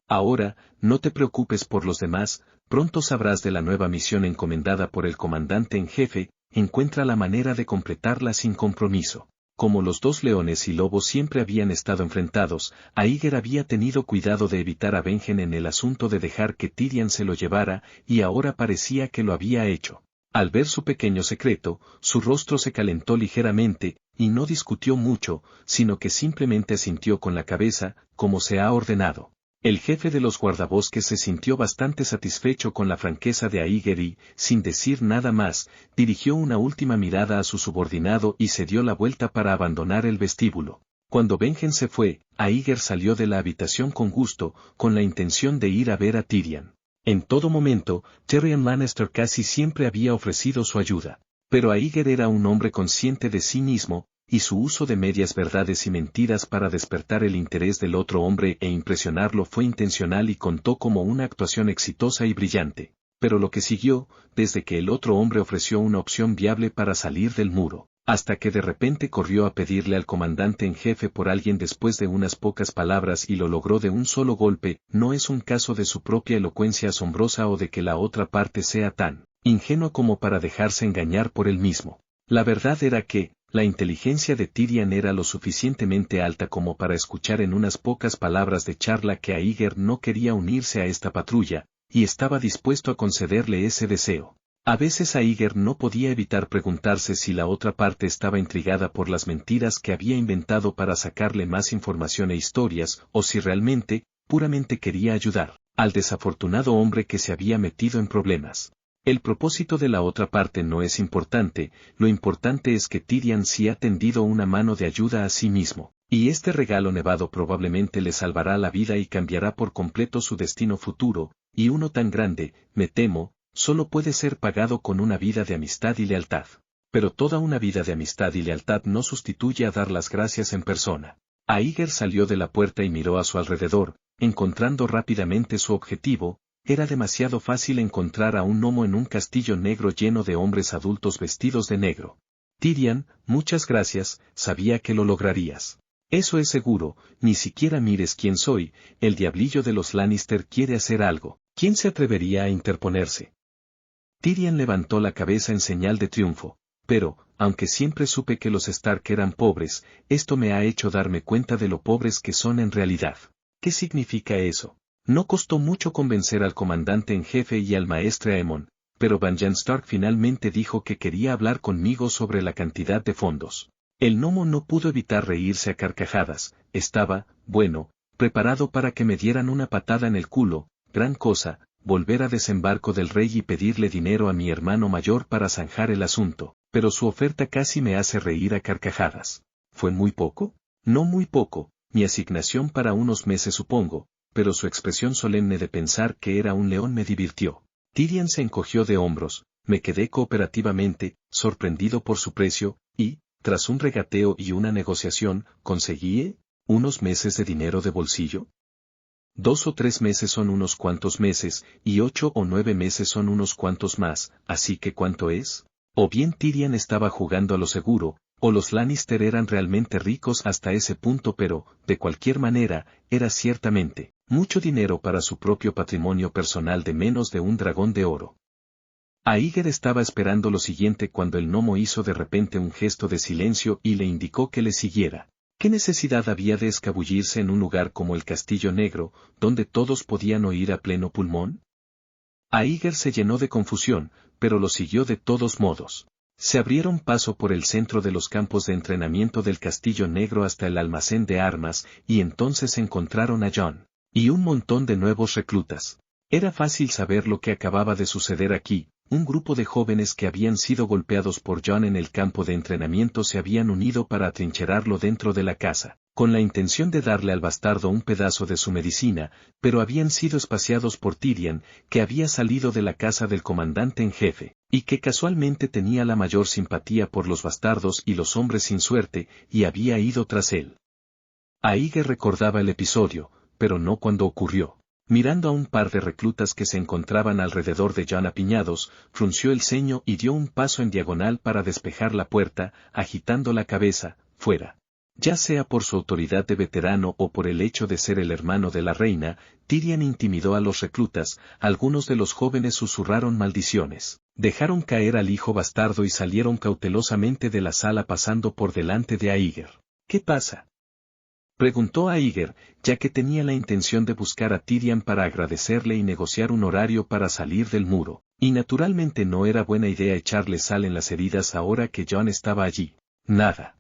Ahora, no te preocupes por los demás, pronto sabrás de la nueva misión encomendada por el comandante en jefe. Encuentra la manera de completarla sin compromiso. Como los dos leones y lobos siempre habían estado enfrentados, Aíger había tenido cuidado de evitar a Benjen en el asunto de dejar que Tyrion se lo llevara, y ahora parecía que lo había hecho. Al ver su pequeño secreto, su rostro se calentó ligeramente, y no discutió mucho, sino que simplemente asintió con la cabeza, como se ha ordenado. El jefe de los guardabosques se sintió bastante satisfecho con la franqueza de Aíger y, sin decir nada más, dirigió una última mirada a su subordinado y se dio la vuelta para abandonar el vestíbulo. Cuando Benjen se fue, Aíger salió de la habitación con gusto, con la intención de ir a ver a Tyrion. En todo momento, Tyrion Lannister casi siempre había ofrecido su ayuda. Pero Aíger era un hombre consciente de sí mismo, y su uso de medias verdades y mentiras para despertar el interés del otro hombre e impresionarlo fue intencional y contó como una actuación exitosa y brillante. Pero lo que siguió, desde que el otro hombre ofreció una opción viable para salir del muro, hasta que de repente corrió a pedirle al comandante en jefe por alguien después de unas pocas palabras y lo logró de un solo golpe, no es un caso de su propia elocuencia asombrosa o de que la otra parte sea tan ingenuo como para dejarse engañar por él mismo. La verdad era que, la inteligencia de Tyrion era lo suficientemente alta como para escuchar en unas pocas palabras de charla que Aíger no quería unirse a esta patrulla, y estaba dispuesto a concederle ese deseo. A veces Aíger no podía evitar preguntarse si la otra parte estaba intrigada por las mentiras que había inventado para sacarle más información e historias, o si realmente, puramente quería ayudar al desafortunado hombre que se había metido en problemas. El propósito de la otra parte no es importante, lo importante es que Tyrion sí ha tendido una mano de ayuda a sí mismo, y este regalo nevado probablemente le salvará la vida y cambiará por completo su destino futuro, y uno tan grande, me temo, solo puede ser pagado con una vida de amistad y lealtad. Pero toda una vida de amistad y lealtad no sustituye a dar las gracias en persona. Aíger salió de la puerta y miró a su alrededor, encontrando rápidamente su objetivo. Era demasiado fácil encontrar a un gnomo en un castillo negro lleno de hombres adultos vestidos de negro. Tyrion, muchas gracias, sabía que lo lograrías. Eso es seguro, ni siquiera mires quién soy, el diablillo de los Lannister quiere hacer algo. ¿Quién se atrevería a interponerse? Tyrion levantó la cabeza en señal de triunfo, pero, aunque siempre supe que los Stark eran pobres, esto me ha hecho darme cuenta de lo pobres que son en realidad. ¿Qué significa eso? No costó mucho convencer al comandante en jefe y al maestre Aemon, pero Benjen Stark finalmente dijo que quería hablar conmigo sobre la cantidad de fondos. El gnomo no pudo evitar reírse a carcajadas, estaba, bueno, preparado para que me dieran una patada en el culo, gran cosa, volver a desembarco del rey y pedirle dinero a mi hermano mayor para zanjar el asunto, pero su oferta casi me hace reír a carcajadas. ¿Fue muy poco? No muy poco, mi asignación para unos meses supongo, pero su expresión solemne de pensar que era un león me divirtió. Tyrion se encogió de hombros, me quedé cooperativamente, sorprendido por su precio, y, tras un regateo y una negociación, conseguí unos meses de dinero de bolsillo. 2 o 3 meses son unos cuantos meses, y 8 o 9 meses son unos cuantos más, así que ¿cuánto es? O bien Tyrion estaba jugando a lo seguro, o los Lannister eran realmente ricos hasta ese punto, pero, de cualquier manera, era ciertamente mucho dinero para su propio patrimonio personal de menos de un dragón de oro. Aíger estaba esperando lo siguiente cuando el gnomo hizo de repente un gesto de silencio y le indicó que le siguiera. ¿Qué necesidad había de escabullirse en un lugar como el Castillo Negro, donde todos podían oír a pleno pulmón? Aíger se llenó de confusión, pero lo siguió de todos modos. Se abrieron paso por el centro de los campos de entrenamiento del Castillo Negro hasta el almacén de armas, y entonces encontraron a Jon y un montón de nuevos reclutas. Era fácil saber lo que acababa de suceder aquí. Un grupo de jóvenes que habían sido golpeados por Jon en el campo de entrenamiento se habían unido para atrincherarlo dentro de la casa, con la intención de darle al bastardo un pedazo de su medicina, pero habían sido espaciados por Tyrion, que había salido de la casa del comandante en jefe, y que casualmente tenía la mayor simpatía por los bastardos y los hombres sin suerte, y había ido tras él. Aíger recordaba el episodio, pero no cuando ocurrió. Mirando a un par de reclutas que se encontraban alrededor de Jon apiñados, frunció el ceño y dio un paso en diagonal para despejar la puerta, agitando la cabeza, fuera. Ya sea por su autoridad de veterano o por el hecho de ser el hermano de la reina, Tyrion intimidó a los reclutas, algunos de los jóvenes susurraron maldiciones. Dejaron caer al hijo bastardo y salieron cautelosamente de la sala pasando por delante de Aíger. ¿Qué pasa?, preguntó Aíger, ya que tenía la intención de buscar a Tyrion para agradecerle y negociar un horario para salir del muro, y naturalmente no era buena idea echarle sal en las heridas ahora que Jon estaba allí. Nada.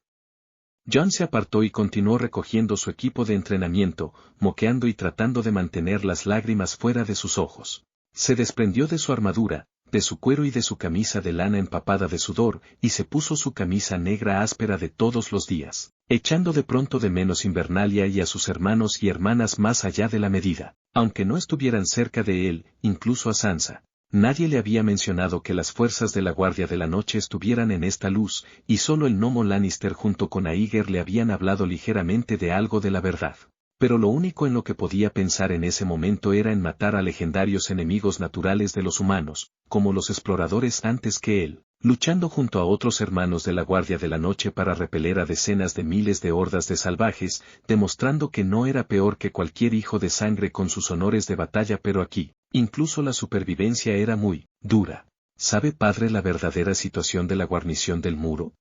Jon se apartó y continuó recogiendo su equipo de entrenamiento, moqueando y tratando de mantener las lágrimas fuera de sus ojos. Se desprendió de su armadura, de su cuero y de su camisa de lana empapada de sudor, y se puso su camisa negra áspera de todos los días, echando de pronto de menos Invernalia y a sus hermanos y hermanas más allá de la medida, aunque no estuvieran cerca de él, incluso a Sansa. Nadie le había mencionado que las fuerzas de la Guardia de la Noche estuvieran en esta luz, y solo el gnomo Lannister junto con Aíger le habían hablado ligeramente de algo de la verdad. Pero lo único en lo que podía pensar en ese momento era en matar a legendarios enemigos naturales de los humanos, como los exploradores antes que él, luchando junto a otros hermanos de la Guardia de la Noche para repeler a decenas de miles de hordas de salvajes, demostrando que no era peor que cualquier hijo de sangre con sus honores de batalla, pero aquí, incluso la supervivencia era muy dura. ¿Sabe, padre, la verdadera situación de la guarnición del muro?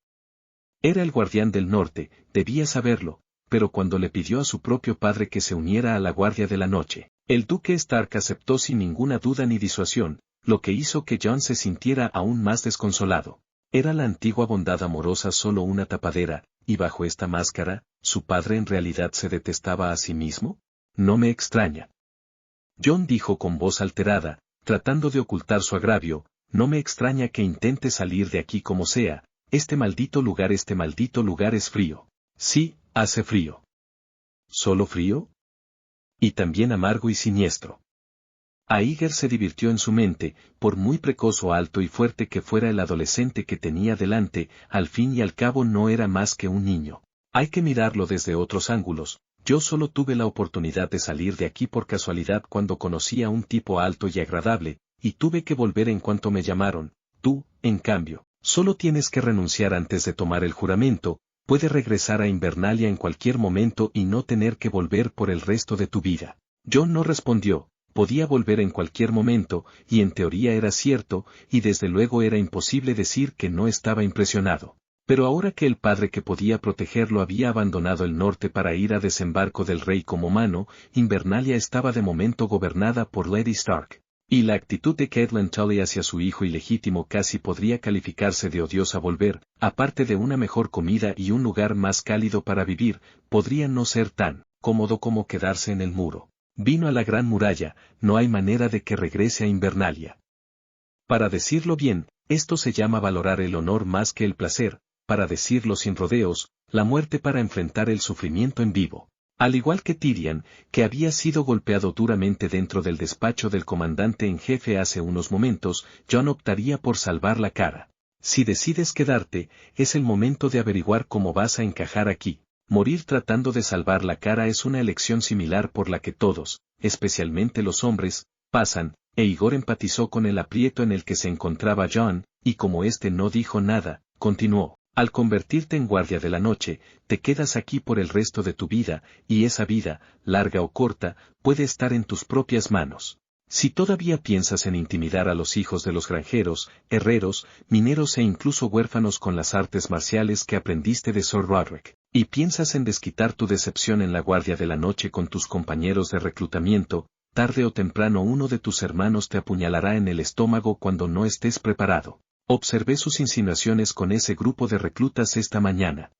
Era el guardián del norte, debía saberlo, pero cuando le pidió a su propio padre que se uniera a la Guardia de la Noche, el duque Stark aceptó sin ninguna duda ni disuasión, lo que hizo que Jon se sintiera aún más desconsolado. ¿Era la antigua bondad amorosa solo una tapadera, y bajo esta máscara, su padre en realidad se detestaba a sí mismo? No me extraña. Jon dijo con voz alterada, tratando de ocultar su agravio, no me extraña que intente salir de aquí como sea, este maldito lugar es frío. Sí, hace frío. ¿Solo frío? Y también amargo y siniestro. Aíger se divirtió en su mente, por muy precoz o alto y fuerte que fuera el adolescente que tenía delante, al fin y al cabo no era más que un niño. Hay que mirarlo desde otros ángulos. Yo solo tuve la oportunidad de salir de aquí por casualidad cuando conocí a un tipo alto y agradable, y tuve que volver en cuanto me llamaron. Tú, en cambio, solo tienes que renunciar antes de tomar el juramento, puedes regresar a Invernalia en cualquier momento y no tener que volver por el resto de tu vida. Jon no respondió, podía volver en cualquier momento, y en teoría era cierto, y desde luego era imposible decir que no estaba impresionado. Pero ahora que el padre que podía protegerlo había abandonado el norte para ir a desembarco del rey como mano, Invernalia estaba de momento gobernada por Lady Stark. Y la actitud de Catelyn Tully hacia su hijo ilegítimo casi podría calificarse de odiosa. Volver, aparte de una mejor comida y un lugar más cálido para vivir, podría no ser tan cómodo como quedarse en el muro. Vino a la Gran Muralla, no hay manera de que regrese a Invernalia. Para decirlo bien, esto se llama valorar el honor más que el placer, para decirlo sin rodeos, la muerte para enfrentar el sufrimiento en vivo. Al igual que Tyrion, que había sido golpeado duramente dentro del despacho del comandante en jefe hace unos momentos, Jon optaría por salvar la cara. Si decides quedarte, es el momento de averiguar cómo vas a encajar aquí. Morir tratando de salvar la cara es una elección similar por la que todos, especialmente los hombres, pasan, e Igor empatizó con el aprieto en el que se encontraba Jon, y como éste no dijo nada, continuó. Al convertirte en guardia de la noche, te quedas aquí por el resto de tu vida, y esa vida, larga o corta, puede estar en tus propias manos. Si todavía piensas en intimidar a los hijos de los granjeros, herreros, mineros e incluso huérfanos con las artes marciales que aprendiste de Sir Roderick, y piensas en desquitar tu decepción en la guardia de la noche con tus compañeros de reclutamiento, tarde o temprano uno de tus hermanos te apuñalará en el estómago cuando no estés preparado. Observé sus insinuaciones con ese grupo de reclutas esta mañana.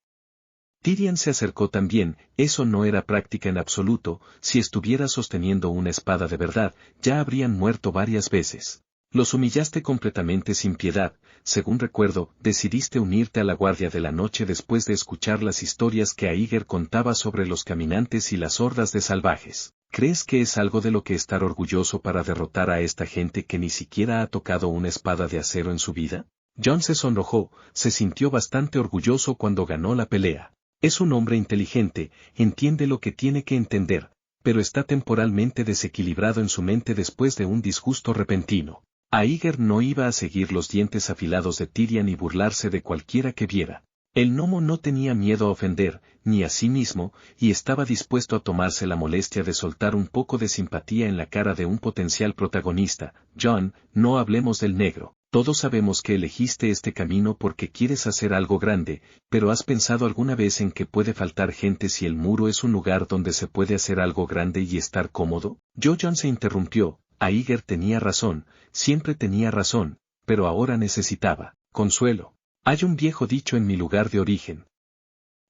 Tyrion se acercó también, eso no era práctica en absoluto, si estuviera sosteniendo una espada de verdad, ya habrían muerto varias veces. Los humillaste completamente sin piedad, según recuerdo, decidiste unirte a la Guardia de la Noche después de escuchar las historias que Aíger contaba sobre los caminantes y las hordas de salvajes. ¿Crees que es algo de lo que estar orgulloso para derrotar a esta gente que ni siquiera ha tocado una espada de acero en su vida? Jon se sonrojó, se sintió bastante orgulloso cuando ganó la pelea. Es un hombre inteligente, entiende lo que tiene que entender, pero está temporalmente desequilibrado en su mente después de un disgusto repentino. Aíger no iba a seguir los dientes afilados de Tyrion y burlarse de cualquiera que viera. El gnomo no tenía miedo a ofender, ni a sí mismo, y estaba dispuesto a tomarse la molestia de soltar un poco de simpatía en la cara de un potencial protagonista. Jon, no hablemos del negro. Todos sabemos que elegiste este camino porque quieres hacer algo grande, pero ¿has pensado alguna vez en que puede faltar gente si el muro es un lugar donde se puede hacer algo grande y estar cómodo? John se interrumpió. Aíger tenía razón, siempre tenía razón, pero ahora necesitaba consuelo. Hay un viejo dicho en mi lugar de origen.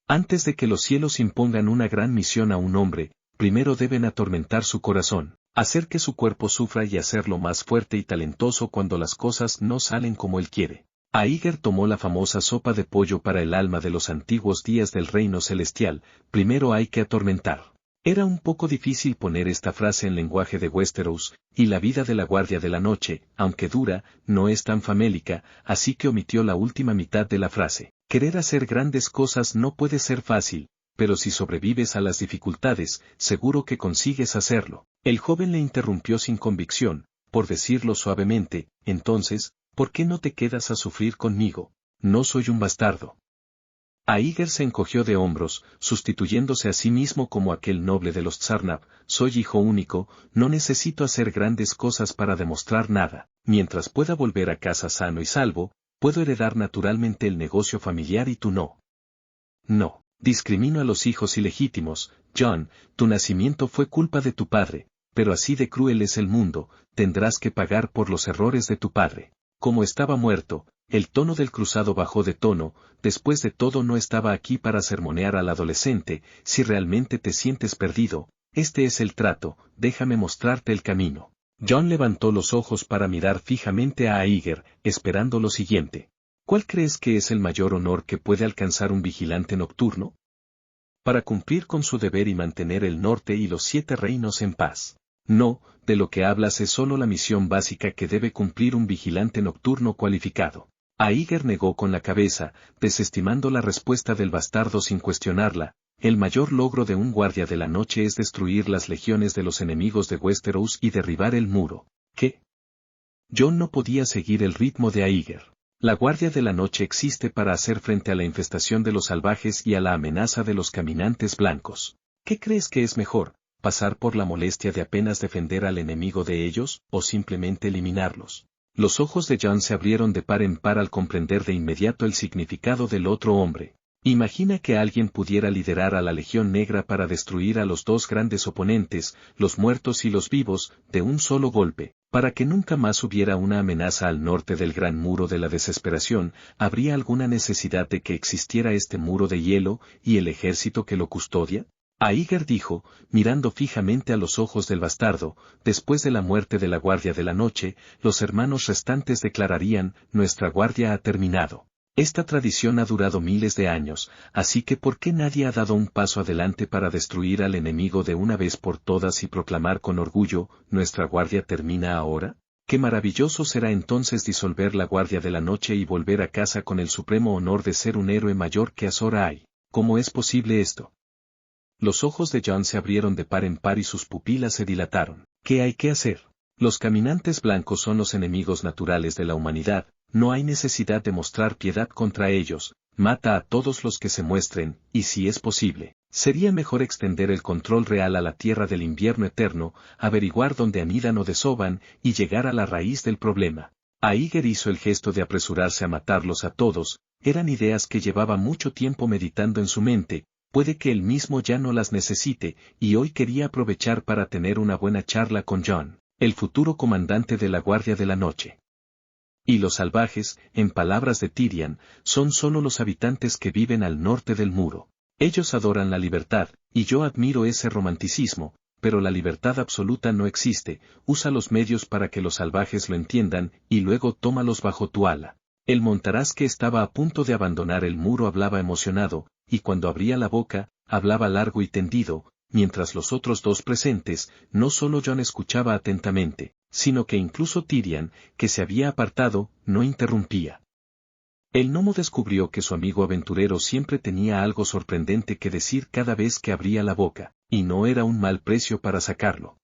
Antes de que los cielos impongan una gran misión a un hombre, primero deben atormentar su corazón, hacer que su cuerpo sufra y hacerlo más fuerte y talentoso cuando las cosas no salen como él quiere. Aíger tomó la famosa sopa de pollo para el alma de los antiguos días del reino celestial, primero hay que atormentar. Era un poco difícil poner esta frase en lenguaje de Westeros, y la vida de la Guardia de la Noche, aunque dura, no es tan famélica, así que omitió la última mitad de la frase. Querer hacer grandes cosas no puede ser fácil, pero si sobrevives a las dificultades, seguro que consigues hacerlo. El joven le interrumpió sin convicción, por decirlo suavemente, entonces, ¿por qué no te quedas a sufrir conmigo? No soy un bastardo. Aíger se encogió de hombros, sustituyéndose a sí mismo como aquel noble de los Tsarnab, soy hijo único, no necesito hacer grandes cosas para demostrar nada, mientras pueda volver a casa sano y salvo, puedo heredar naturalmente el negocio familiar y tú no. No, discrimino a los hijos ilegítimos, Jon, tu nacimiento fue culpa de tu padre, pero así de cruel es el mundo, tendrás que pagar por los errores de tu padre. Como estaba muerto, el tono del cruzado bajó de tono, después de todo no estaba aquí para sermonear al adolescente, si realmente te sientes perdido, este es el trato, déjame mostrarte el camino. Jon levantó los ojos para mirar fijamente a Aíger, esperando lo siguiente. ¿Cuál crees que es el mayor honor que puede alcanzar un vigilante nocturno? Para cumplir con su deber y mantener el norte y los 7 reinos en paz. No, de lo que hablas es solo la misión básica que debe cumplir un vigilante nocturno cualificado. Aíger negó con la cabeza, desestimando la respuesta del bastardo sin cuestionarla. El mayor logro de un guardia de la noche es destruir las legiones de los enemigos de Westeros y derribar el muro. ¿Qué? Jon no podía seguir el ritmo de Aíger. La Guardia de la Noche existe para hacer frente a la infestación de los salvajes y a la amenaza de los caminantes blancos. ¿Qué crees que es mejor, pasar por la molestia de apenas defender al enemigo de ellos, o simplemente eliminarlos? Los ojos de Jon se abrieron de par en par al comprender de inmediato el significado del otro hombre. Imagina que alguien pudiera liderar a la Legión Negra para destruir a los dos grandes oponentes, los muertos y los vivos, de un solo golpe. Para que nunca más hubiera una amenaza al norte del gran muro de la desesperación, ¿habría alguna necesidad de que existiera este muro de hielo, y el ejército que lo custodia? Aíger dijo, mirando fijamente a los ojos del bastardo, después de la muerte de la Guardia de la Noche, los hermanos restantes declararían, nuestra guardia ha terminado. Esta tradición ha durado miles de años, así que ¿por qué nadie ha dado un paso adelante para destruir al enemigo de una vez por todas y proclamar con orgullo, nuestra guardia termina ahora? Qué maravilloso será entonces disolver la Guardia de la Noche y volver a casa con el supremo honor de ser un héroe mayor que Azor Ahai. ¿Cómo es posible esto? Los ojos de Jon se abrieron de par en par y sus pupilas se dilataron. ¿Qué hay que hacer? Los caminantes blancos son los enemigos naturales de la humanidad, no hay necesidad de mostrar piedad contra ellos, mata a todos los que se muestren, y si es posible, sería mejor extender el control real a la tierra del invierno eterno, averiguar dónde anidan o desovan, y llegar a la raíz del problema. Aíger hizo el gesto de apresurarse a matarlos a todos, eran ideas que llevaba mucho tiempo meditando en su mente, puede que él mismo ya no las necesite, y hoy quería aprovechar para tener una buena charla con Jon, el futuro comandante de la Guardia de la Noche. Y los salvajes, en palabras de Tyrion, son solo los habitantes que viven al norte del muro. Ellos adoran la libertad, y yo admiro ese romanticismo, pero la libertad absoluta no existe, usa los medios para que los salvajes lo entiendan, y luego tómalos bajo tu ala. El montaraz que estaba a punto de abandonar el muro hablaba emocionado, y cuando abría la boca, hablaba largo y tendido, mientras los otros dos presentes, no solo Jon escuchaba atentamente, sino que incluso Tyrion, que se había apartado, no interrumpía. El gnomo descubrió que su amigo aventurero siempre tenía algo sorprendente que decir cada vez que abría la boca, y no era un mal precio para sacarlo.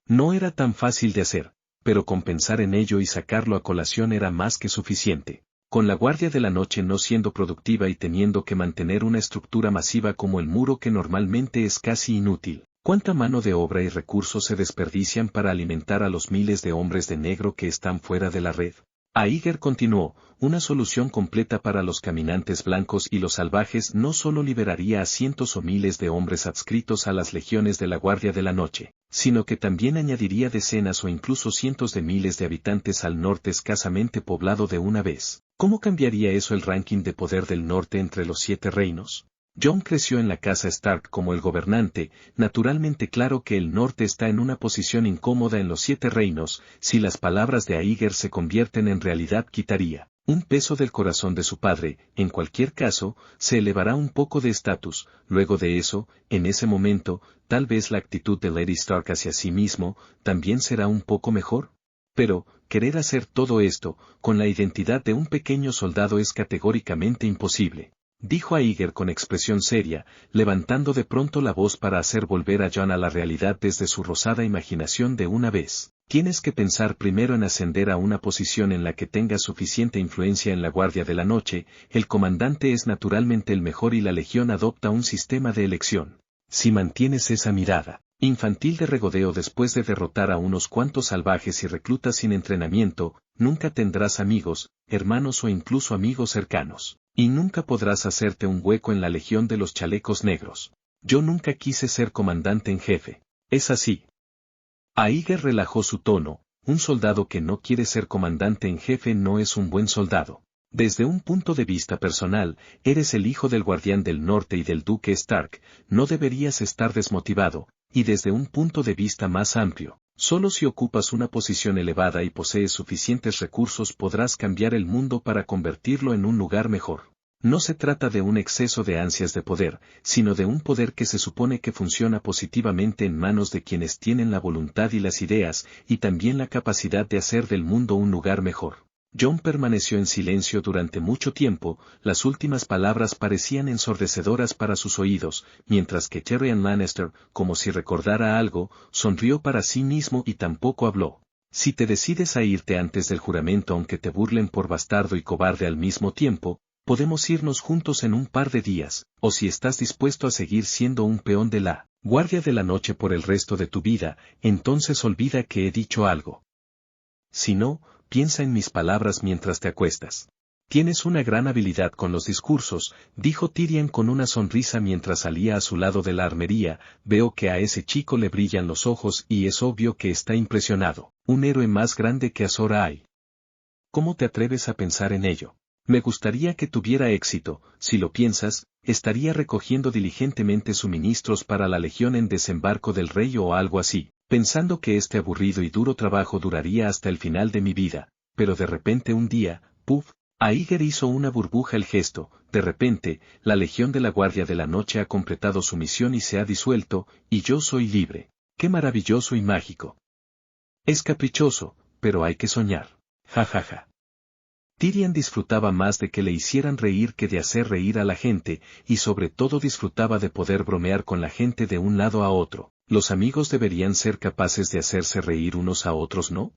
No era tan fácil de hacer, pero con pensar en ello y sacarlo a colación era más que suficiente. Con la Guardia de la Noche no siendo productiva y teniendo que mantener una estructura masiva como el muro que normalmente es casi inútil, ¿cuánta mano de obra y recursos se desperdician para alimentar a los miles de hombres de negro que están fuera de la red? Aíger continuó, una solución completa para los caminantes blancos y los salvajes no solo liberaría a cientos o miles de hombres adscritos a las legiones de la Guardia de la Noche, sino que también añadiría decenas o incluso cientos de miles de habitantes al norte escasamente poblado de una vez. ¿Cómo cambiaría eso el ranking de poder del norte entre los 7 reinos? Jon creció en la casa Stark como el gobernante, naturalmente claro que el norte está en una posición incómoda en los 7 reinos, si las palabras de Aíger se convierten en realidad quitaría un peso del corazón de su padre, en cualquier caso, se elevará un poco de estatus, luego de eso, en ese momento, tal vez la actitud de Lady Stark hacia sí mismo, también será un poco mejor. Pero, querer hacer todo esto, con la identidad de un pequeño soldado es categóricamente imposible. Dijo Aíger con expresión seria, levantando de pronto la voz para hacer volver a Jon a la realidad desde su rosada imaginación de una vez. Tienes que pensar primero en ascender a una posición en la que tengas suficiente influencia en la Guardia de la Noche, el comandante es naturalmente el mejor y la Legión adopta un sistema de elección. Si mantienes esa mirada infantil de regodeo después de derrotar a unos cuantos salvajes y reclutas sin entrenamiento, nunca tendrás amigos, hermanos o incluso amigos cercanos. Y nunca podrás hacerte un hueco en la Legión de los Chalecos Negros. Yo nunca quise ser comandante en jefe. Es así. Aíger relajó su tono, un soldado que no quiere ser comandante en jefe no es un buen soldado. Desde un punto de vista personal, eres el hijo del Guardián del Norte y del Duque Stark, no deberías estar desmotivado, y desde un punto de vista más amplio, solo si ocupas una posición elevada y posees suficientes recursos podrás cambiar el mundo para convertirlo en un lugar mejor. No se trata de un exceso de ansias de poder, sino de un poder que se supone que funciona positivamente en manos de quienes tienen la voluntad y las ideas, y también la capacidad de hacer del mundo un lugar mejor. Jon permaneció en silencio durante mucho tiempo, las últimas palabras parecían ensordecedoras para sus oídos, mientras que Tyrion Lannister, como si recordara algo, sonrió para sí mismo y tampoco habló. Si te decides a irte antes del juramento aunque te burlen por bastardo y cobarde al mismo tiempo, podemos irnos juntos en un par de días, o si estás dispuesto a seguir siendo un peón de la Guardia de la Noche por el resto de tu vida, entonces olvida que he dicho algo. Si no, piensa en mis palabras mientras te acuestas. Tienes una gran habilidad con los discursos, dijo Tyrion con una sonrisa mientras salía a su lado de la armería, veo que a ese chico le brillan los ojos y es obvio que está impresionado, un héroe más grande que Azor Ahai. ¿Cómo te atreves a pensar en ello? Me gustaría que tuviera éxito, si lo piensas, estaría recogiendo diligentemente suministros para la legión en desembarco del rey o algo así, pensando que este aburrido y duro trabajo duraría hasta el final de mi vida, pero de repente un día, ¡puf! Aíger hizo una burbuja el gesto, de repente, la Legión de la Guardia de la Noche ha completado su misión y se ha disuelto, y yo soy libre. ¡Qué maravilloso y mágico! Es caprichoso, pero hay que soñar. Ja ja ja. Tyrion disfrutaba más de que le hicieran reír que de hacer reír a la gente, y sobre todo disfrutaba de poder bromear con la gente de un lado a otro. Los amigos deberían ser capaces de hacerse reír unos a otros, ¿no?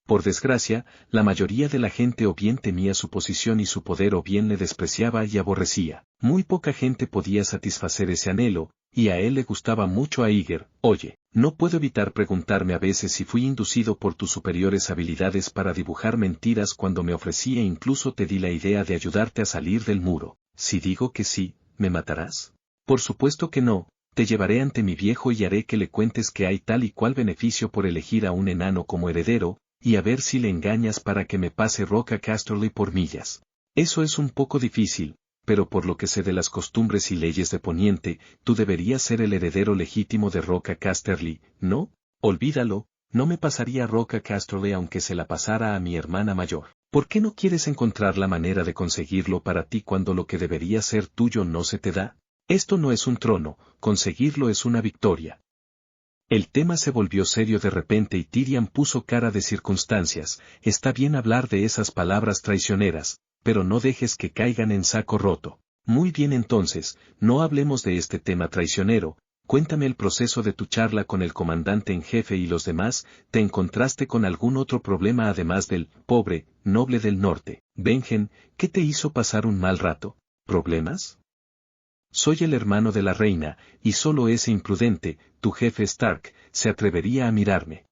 Por desgracia, la mayoría de la gente o bien temía su posición y su poder o bien le despreciaba y aborrecía. Muy poca gente podía satisfacer ese anhelo, y a él le gustaba mucho a Aíger. Oye, no puedo evitar preguntarme a veces si fui inducido por tus superiores habilidades para dibujar mentiras cuando me ofrecí e incluso te di la idea de ayudarte a salir del muro. Si digo que sí, ¿me matarás? Por supuesto que no. Te llevaré ante mi viejo y haré que le cuentes que hay tal y cual beneficio por elegir a un enano como heredero, y a ver si le engañas para que me pase Roca Casterly por millas. Eso es un poco difícil, pero por lo que sé de las costumbres y leyes de Poniente, tú deberías ser el heredero legítimo de Roca Casterly, ¿no? Olvídalo, no me pasaría Roca Casterly aunque se la pasara a mi hermana mayor. ¿Por qué no quieres encontrar la manera de conseguirlo para ti cuando lo que debería ser tuyo no se te da? Esto no es un trono, conseguirlo es una victoria. El tema se volvió serio de repente y Tyrion puso cara de circunstancias. Está bien hablar de esas palabras traicioneras, pero no dejes que caigan en saco roto. Muy bien entonces, no hablemos de este tema traicionero. Cuéntame el proceso de tu charla con el comandante en jefe y los demás. ¿Te encontraste con algún otro problema además del pobre noble del norte, Benjen, que te hizo pasar un mal rato? ¿Problemas? Soy el hermano de la reina, y solo ese imprudente, tu jefe Stark, se atrevería a mirarme.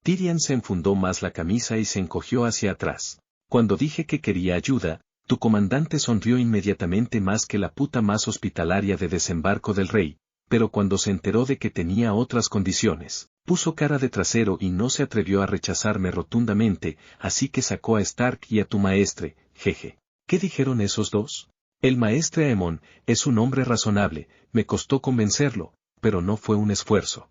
Tyrion se enfundó más la camisa y se encogió hacia atrás. Cuando dije que quería ayuda, tu comandante sonrió inmediatamente más que la puta más hospitalaria de Desembarco del Rey, pero cuando se enteró de que tenía otras condiciones, puso cara de trasero y no se atrevió a rechazarme rotundamente, así que sacó a Stark y a tu maestre, jeje. ¿Qué dijeron esos dos? El maestre Aemon es un hombre razonable, me costó convencerlo, pero no fue un esfuerzo.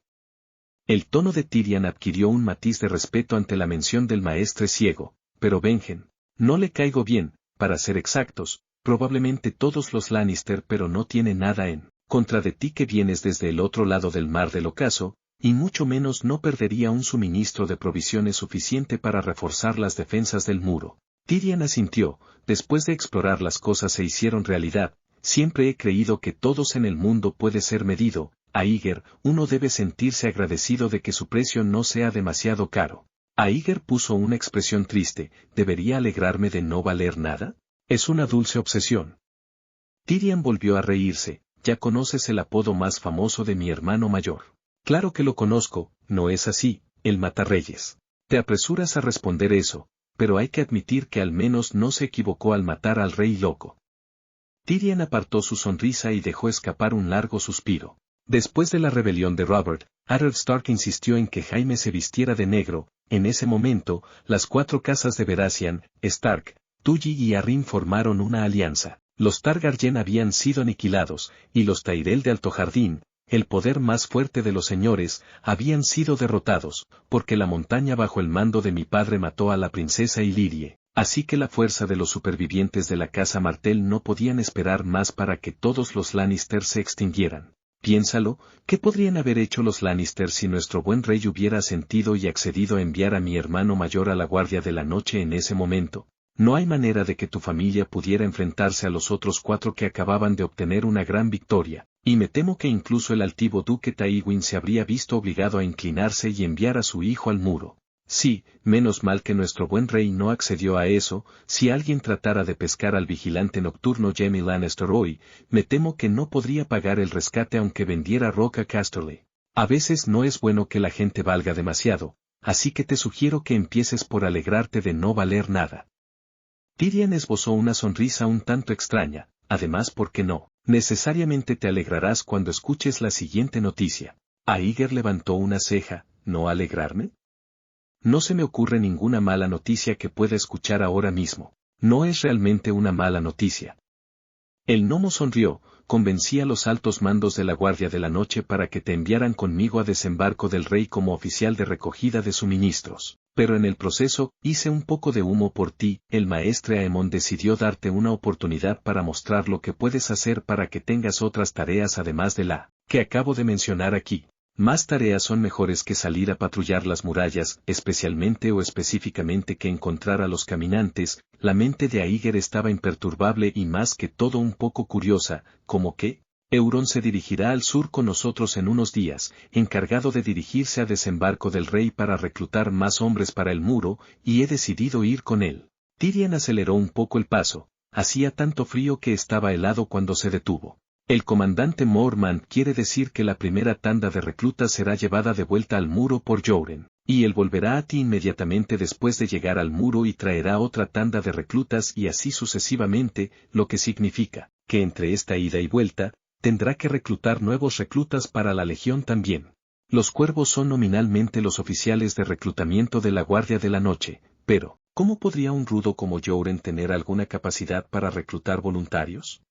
El tono de Tyrion adquirió un matiz de respeto ante la mención del maestre ciego, pero Benjen, no le caigo bien, para ser exactos, probablemente todos los Lannister, pero no tiene nada en contra de ti que vienes desde el otro lado del mar del ocaso, y mucho menos no perdería un suministro de provisiones suficiente para reforzar las defensas del muro. Tyrion asintió, después de explorar las cosas se hicieron realidad, siempre he creído que todos en el mundo puede ser medido, Aeger, uno debe sentirse agradecido de que su precio no sea demasiado caro. Aeger puso una expresión triste, ¿debería alegrarme de no valer nada? Es una dulce obsesión. Tyrion volvió a reírse, ya conoces el apodo más famoso de mi hermano mayor. Claro que lo conozco, no es así, el matarreyes. Te apresuras a responder eso, pero hay que admitir que al menos no se equivocó al matar al rey loco. Tyrion apartó su sonrisa y dejó escapar un largo suspiro. Después de la rebelión de Robert, Eddard Stark insistió en que Jaime se vistiera de negro. En ese momento, las 4 casas de Baratheon, Stark, Tully y Arryn formaron una alianza. Los Targaryen habían sido aniquilados, y los Tyrell de Alto Jardín, el poder más fuerte de los señores, habían sido derrotados, porque la montaña bajo el mando de mi padre mató a la princesa Illyrie. Así que la fuerza de los supervivientes de la casa Martell no podían esperar más para que todos los Lannister se extinguieran. Piénsalo, ¿qué podrían haber hecho los Lannister si nuestro buen rey hubiera sentido y accedido a enviar a mi hermano mayor a la Guardia de la Noche en ese momento? No hay manera de que tu familia pudiera enfrentarse a los otros 4 que acababan de obtener una gran victoria, y me temo que incluso el altivo duque Tywin se habría visto obligado a inclinarse y enviar a su hijo al muro. Sí, menos mal que nuestro buen rey no accedió a eso. Si alguien tratara de pescar al vigilante nocturno Jaime Lannister hoy, me temo que no podría pagar el rescate aunque vendiera Roca Casterly. A veces no es bueno que la gente valga demasiado, así que te sugiero que empieces por alegrarte de no valer nada. Tyrion esbozó una sonrisa un tanto extraña, además porque no, necesariamente te alegrarás cuando escuches la siguiente noticia. Aeger levantó una ceja, ¿no alegrarme? No se me ocurre ninguna mala noticia que pueda escuchar ahora mismo. No es realmente una mala noticia. El gnomo sonrió, convencí a los altos mandos de la Guardia de la Noche para que te enviaran conmigo a Desembarco del Rey como oficial de recogida de suministros. Pero en el proceso, hice un poco de humo por ti. El maestre Aemon decidió darte una oportunidad para mostrar lo que puedes hacer para que tengas otras tareas además de la que acabo de mencionar aquí. Más tareas son mejores que salir a patrullar las murallas, especialmente o específicamente que encontrar a los caminantes. La mente de Aeger estaba imperturbable y más que todo un poco curiosa, como que, Euron se dirigirá al sur con nosotros en unos días, encargado de dirigirse a Desembarco del Rey para reclutar más hombres para el muro, y he decidido ir con él. Tyrion aceleró un poco el paso, hacía tanto frío que estaba helado cuando se detuvo. El comandante Mormont quiere decir que la primera tanda de reclutas será llevada de vuelta al muro por Yoren, y él volverá a ti inmediatamente después de llegar al muro y traerá otra tanda de reclutas y así sucesivamente, lo que significa, que entre esta ida y vuelta, tendrá que reclutar nuevos reclutas para la legión también. Los cuervos son nominalmente los oficiales de reclutamiento de la Guardia de la Noche, pero, ¿cómo podría un rudo como Yoren tener alguna capacidad para reclutar voluntarios?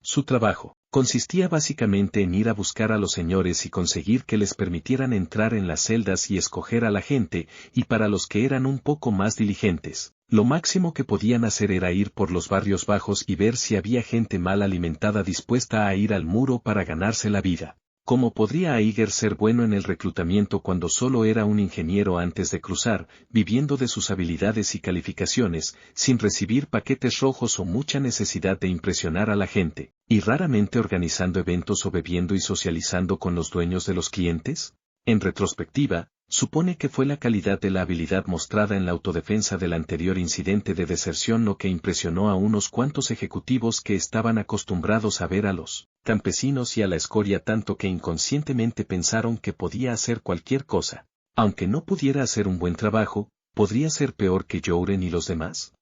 Su trabajo consistía básicamente en ir a buscar a los señores y conseguir que les permitieran entrar en las celdas y escoger a la gente, y para los que eran un poco más diligentes, lo máximo que podían hacer era ir por los barrios bajos y ver si había gente mal alimentada dispuesta a ir al muro para ganarse la vida. ¿Cómo podría Aeger ser bueno en el reclutamiento cuando solo era un ingeniero antes de cruzar, viviendo de sus habilidades y calificaciones, sin recibir paquetes rojos o mucha necesidad de impresionar a la gente, y raramente organizando eventos o bebiendo y socializando con los dueños de los clientes? En retrospectiva, supone que fue la calidad de la habilidad mostrada en la autodefensa del anterior incidente de deserción lo que impresionó a unos cuantos ejecutivos que estaban acostumbrados a ver a los campesinos y a la escoria tanto que inconscientemente pensaron que podía hacer cualquier cosa. Aunque no pudiera hacer un buen trabajo, ¿podría ser peor que Jouren y los demás?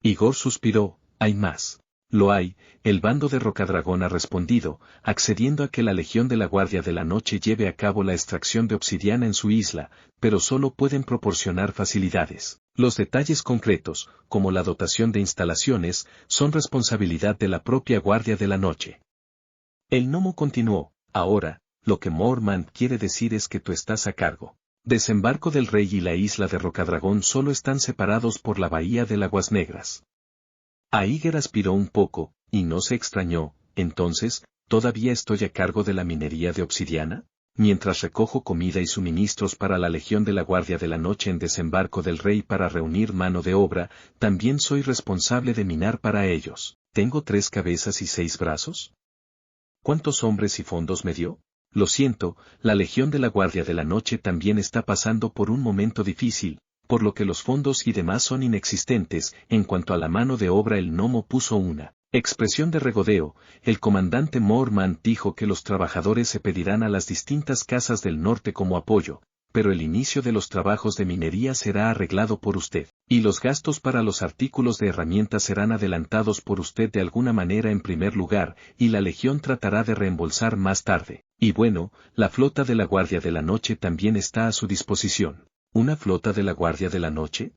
Igor suspiró, hay más. Lo hay, el bando de Rocadragón ha respondido, accediendo a que la Legión de la Guardia de la Noche lleve a cabo la extracción de obsidiana en su isla, pero solo pueden proporcionar facilidades. Los detalles concretos, como la dotación de instalaciones, son responsabilidad de la propia Guardia de la Noche. El gnomo continuó, ahora, lo que Mormont quiere decir es que tú estás a cargo. Desembarco del Rey y la isla de Rocadragón solo están separados por la bahía de Aguas Negras. Aíger aspiró un poco, y no se extrañó, entonces, ¿todavía estoy a cargo de la minería de obsidiana? Mientras recojo comida y suministros para la Legión de la Guardia de la Noche en Desembarco del Rey para reunir mano de obra, también soy responsable de minar para ellos. ¿Tengo 3 cabezas y 6 brazos? ¿Cuántos hombres y fondos me dio? Lo siento, la Legión de la Guardia de la Noche también está pasando por un momento difícil, por lo que los fondos y demás son inexistentes. En cuanto a la mano de obra, el gnomo puso una expresión de regodeo. El comandante Mormont dijo que los trabajadores se pedirán a las distintas casas del norte como apoyo, pero el inicio de los trabajos de minería será arreglado por usted, y los gastos para los artículos de herramientas serán adelantados por usted de alguna manera en primer lugar, y la Legión tratará de reembolsar más tarde. Y bueno, la flota de la Guardia de la Noche también está a su disposición. ¿Una flota de la Guardia de la Noche?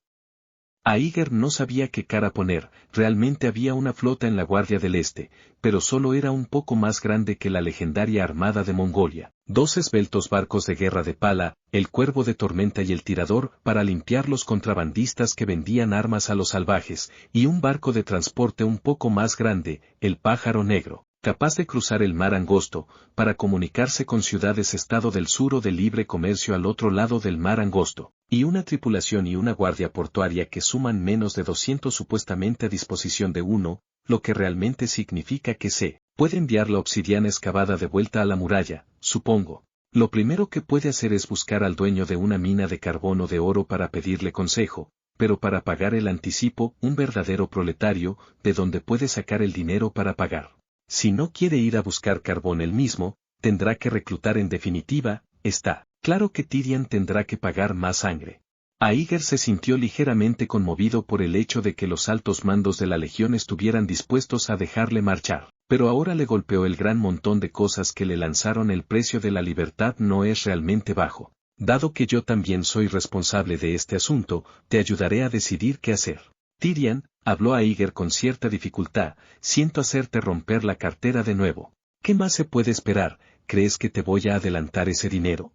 Aíger no sabía qué cara poner. Realmente había una flota en la Guardia del Este, pero solo era un poco más grande que la legendaria Armada de Mongolia. 2 esbeltos barcos de guerra de pala, el Cuervo de Tormenta y el Tirador, para limpiar los contrabandistas que vendían armas a los salvajes, y un barco de transporte un poco más grande, el Pájaro Negro, capaz de cruzar el mar Angosto, para comunicarse con ciudades-estado del sur o de libre comercio al otro lado del mar Angosto, y una tripulación y una guardia portuaria que suman menos de 200 supuestamente a disposición de uno, lo que realmente significa que se puede enviar la obsidiana excavada de vuelta a la muralla, supongo. Lo primero que puede hacer es buscar al dueño de una mina de carbón o de oro para pedirle consejo, pero para pagar el anticipo, un verdadero proletario, de donde puede sacar el dinero para pagar. Si no quiere ir a buscar carbón él mismo, tendrá que reclutar en definitiva. Está claro que Tyrion tendrá que pagar más sangre. Aíger se sintió ligeramente conmovido por el hecho de que los altos mandos de la Legión estuvieran dispuestos a dejarle marchar, pero ahora le golpeó el gran montón de cosas que le lanzaron. El precio de la libertad no es realmente bajo. Dado que yo también soy responsable de este asunto, te ayudaré a decidir qué hacer. Tyrion, habló Aíger con cierta dificultad, siento hacerte romper la cartera de nuevo. ¿Qué más se puede esperar? ¿Crees que te voy a adelantar ese dinero?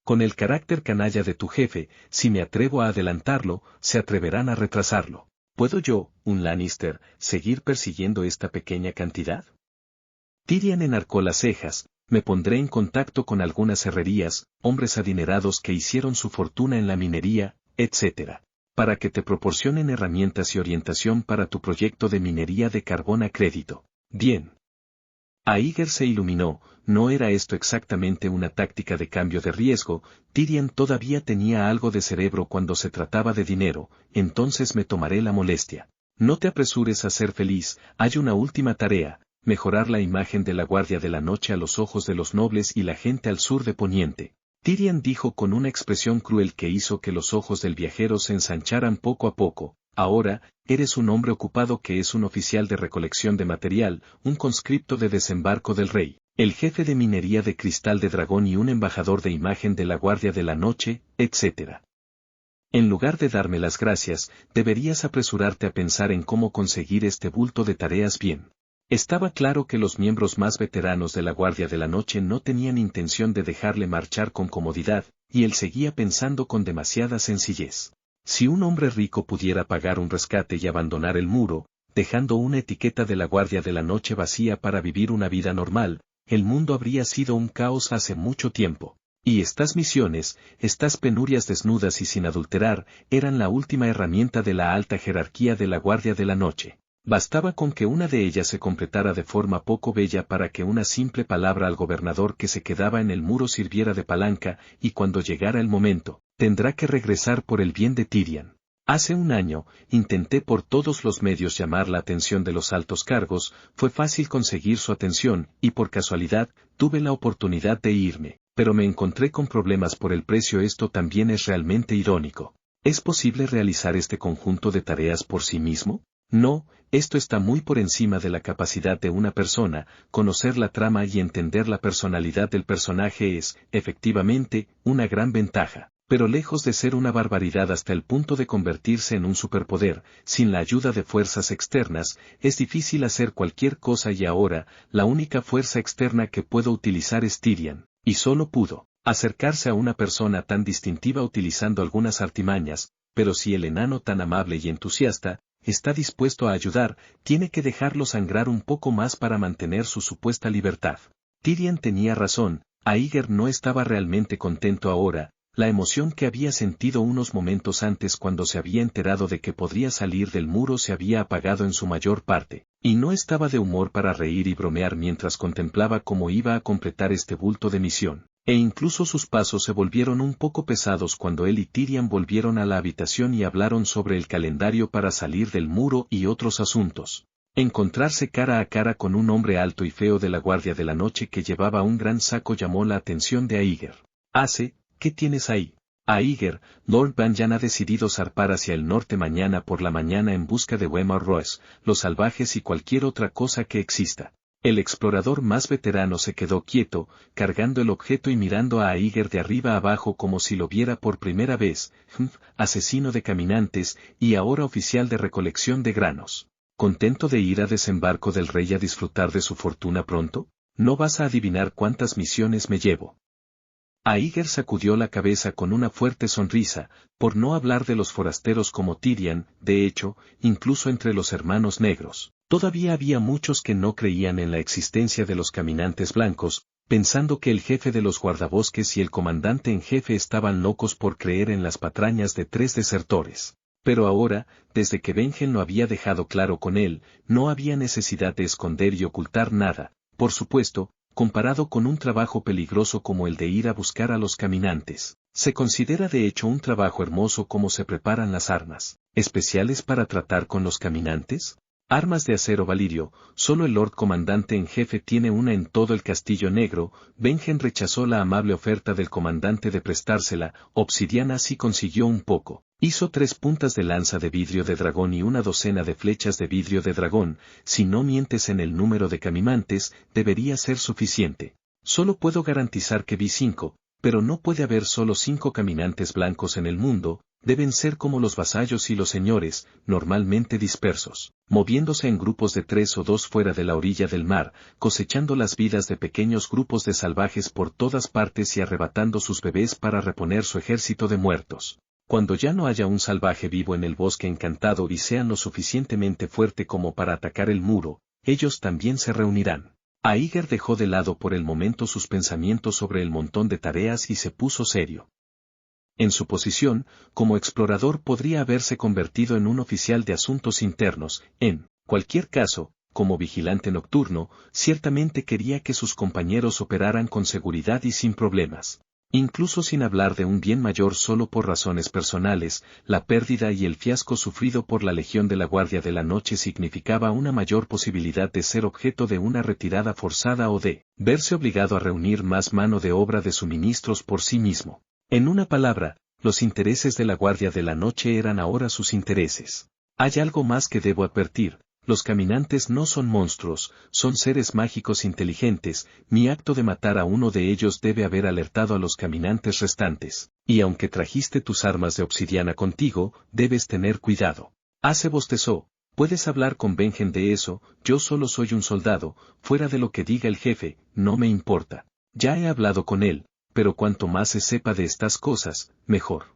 Con el carácter canalla de tu jefe, si me atrevo a adelantarlo, se atreverán a retrasarlo. ¿Puedo yo, un Lannister, seguir persiguiendo esta pequeña cantidad? Tyrion enarcó las cejas. Me pondré en contacto con algunas herrerías, hombres adinerados que hicieron su fortuna en la minería, etc., para que te proporcionen herramientas y orientación para tu proyecto de minería de carbón a crédito. Bien. Aíger se iluminó. No era esto exactamente una táctica de cambio de riesgo. Tyrion todavía tenía algo de cerebro cuando se trataba de dinero. Entonces me tomaré la molestia. No te apresures a ser feliz, hay una última tarea, mejorar la imagen de la Guardia de la Noche a los ojos de los nobles y la gente al sur de Poniente. Tyrion dijo con una expresión cruel que hizo que los ojos del viajero se ensancharan poco a poco. Ahora, eres un hombre ocupado que es un oficial de recolección de material, un conscripto de desembarco del rey, el jefe de minería de Cristal de Dragón y un embajador de imagen de la Guardia de la Noche, etc. En lugar de darme las gracias, deberías apresurarte a pensar en cómo conseguir este bulto de tareas bien. Estaba claro que los miembros más veteranos de la Guardia de la Noche no tenían intención de dejarle marchar con comodidad, y él seguía pensando con demasiada sencillez. Si un hombre rico pudiera pagar un rescate y abandonar el muro, dejando una etiqueta de la Guardia de la Noche vacía para vivir una vida normal, el mundo habría sido un caos hace mucho tiempo. Y estas misiones, estas penurias desnudas y sin adulterar, eran la última herramienta de la alta jerarquía de la Guardia de la Noche. Bastaba con que una de ellas se completara de forma poco bella para que una simple palabra al gobernador que se quedaba en el muro sirviera de palanca, y cuando llegara el momento, tendrá que regresar por el bien de Tyrion. Hace un año, intenté por todos los medios llamar la atención de los altos cargos, fue fácil conseguir su atención, y por casualidad, tuve la oportunidad de irme. pero me encontré con problemas por el precio. Esto también es realmente irónico. ¿Es posible realizar este conjunto de tareas por sí mismo? No, esto está muy por encima de la capacidad de una persona. Conocer la trama y entender la personalidad del personaje es, efectivamente, una gran ventaja, pero lejos de ser una barbaridad hasta el punto de convertirse en un superpoder. Sin la ayuda de fuerzas externas, es difícil hacer cualquier cosa y ahora, la única fuerza externa que puedo utilizar es Tyrion, y solo pudo acercarse a una persona tan distintiva utilizando algunas artimañas, pero si el enano tan amable y entusiasta está dispuesto a ayudar, tiene que dejarlo sangrar un poco más para mantener su supuesta libertad. Tyrion tenía razón, Aeger no estaba realmente contento ahora. La emoción que había sentido unos momentos antes cuando se había enterado de que podría salir del muro se había apagado en su mayor parte, y no estaba de humor para reír y bromear mientras contemplaba cómo iba a completar este bulto de misión. E incluso sus pasos se volvieron un poco pesados cuando él y Tyrion volvieron a la habitación y hablaron sobre el calendario para salir del muro y otros asuntos. Encontrarse cara a cara con un hombre alto y feo de la Guardia de la Noche que llevaba un gran saco llamó la atención de Aeger. ¿Qué tienes ahí? Aeger, Lord Banyan ha decidido zarpar hacia el norte mañana por la mañana en busca de Wemar Royce, los salvajes y cualquier otra cosa que exista. El explorador más veterano se quedó quieto, cargando el objeto y mirando a Aeger de arriba a abajo como si lo viera por primera vez. Asesino de caminantes, y ahora oficial de recolección de granos. ¿Contento de ir a desembarco del rey a disfrutar de su fortuna pronto? No vas a adivinar cuántas misiones me llevo. Aeger sacudió la cabeza con una fuerte sonrisa, por no hablar de los forasteros como Tyrion. De hecho, incluso entre los hermanos negros, todavía había muchos que no creían en la existencia de los caminantes blancos, pensando que el jefe de los guardabosques y el comandante en jefe estaban locos por creer en las patrañas de 3 desertores. Pero ahora, desde que Benjen lo había dejado claro con él, no había necesidad de esconder y ocultar nada, por supuesto, comparado con un trabajo peligroso como el de ir a buscar a los caminantes. Se considera de hecho un trabajo hermoso cómo se preparan las armas, especiales para tratar con los caminantes. Armas de acero valirio, solo el Lord Comandante en jefe tiene una en todo el Castillo Negro. Benjen rechazó la amable oferta del comandante de prestársela. Obsidiana sí consiguió un poco. Hizo 3 puntas de lanza de vidrio de dragón y una docena de flechas de vidrio de dragón. Si no mientes en el número de caminantes, debería ser suficiente. Solo puedo garantizar que vi 5, pero no puede haber solo 5 caminantes blancos en el mundo. Deben ser como los vasallos y los señores, normalmente dispersos, moviéndose en grupos de 3 o 2 fuera de la orilla del mar, cosechando las vidas de pequeños grupos de salvajes por todas partes y arrebatando sus bebés para reponer su ejército de muertos. Cuando ya no haya un salvaje vivo en el bosque encantado y sean lo suficientemente fuerte como para atacar el muro, ellos también se reunirán. Aeger dejó de lado por el momento sus pensamientos sobre el montón de tareas y se puso serio. En su posición, como explorador podría haberse convertido en un oficial de asuntos internos. En cualquier caso, como vigilante nocturno, ciertamente quería que sus compañeros operaran con seguridad y sin problemas. Incluso sin hablar de un bien mayor solo por razones personales, la pérdida y el fiasco sufrido por la Legión de la Guardia de la Noche significaba una mayor posibilidad de ser objeto de una retirada forzada o de verse obligado a reunir más mano de obra de suministros por sí mismo. En una palabra, los intereses de la Guardia de la Noche eran ahora sus intereses. Hay algo más que debo advertir. Los caminantes no son monstruos, son seres mágicos inteligentes. Mi acto de matar a uno de ellos debe haber alertado a los caminantes restantes. Y aunque trajiste tus armas de obsidiana contigo, debes tener cuidado. Ace bostezó. Puedes hablar con Benjen de eso. Yo solo soy un soldado, fuera de lo que diga el jefe, no me importa. Ya he hablado con él, pero cuanto más se sepa de estas cosas, mejor.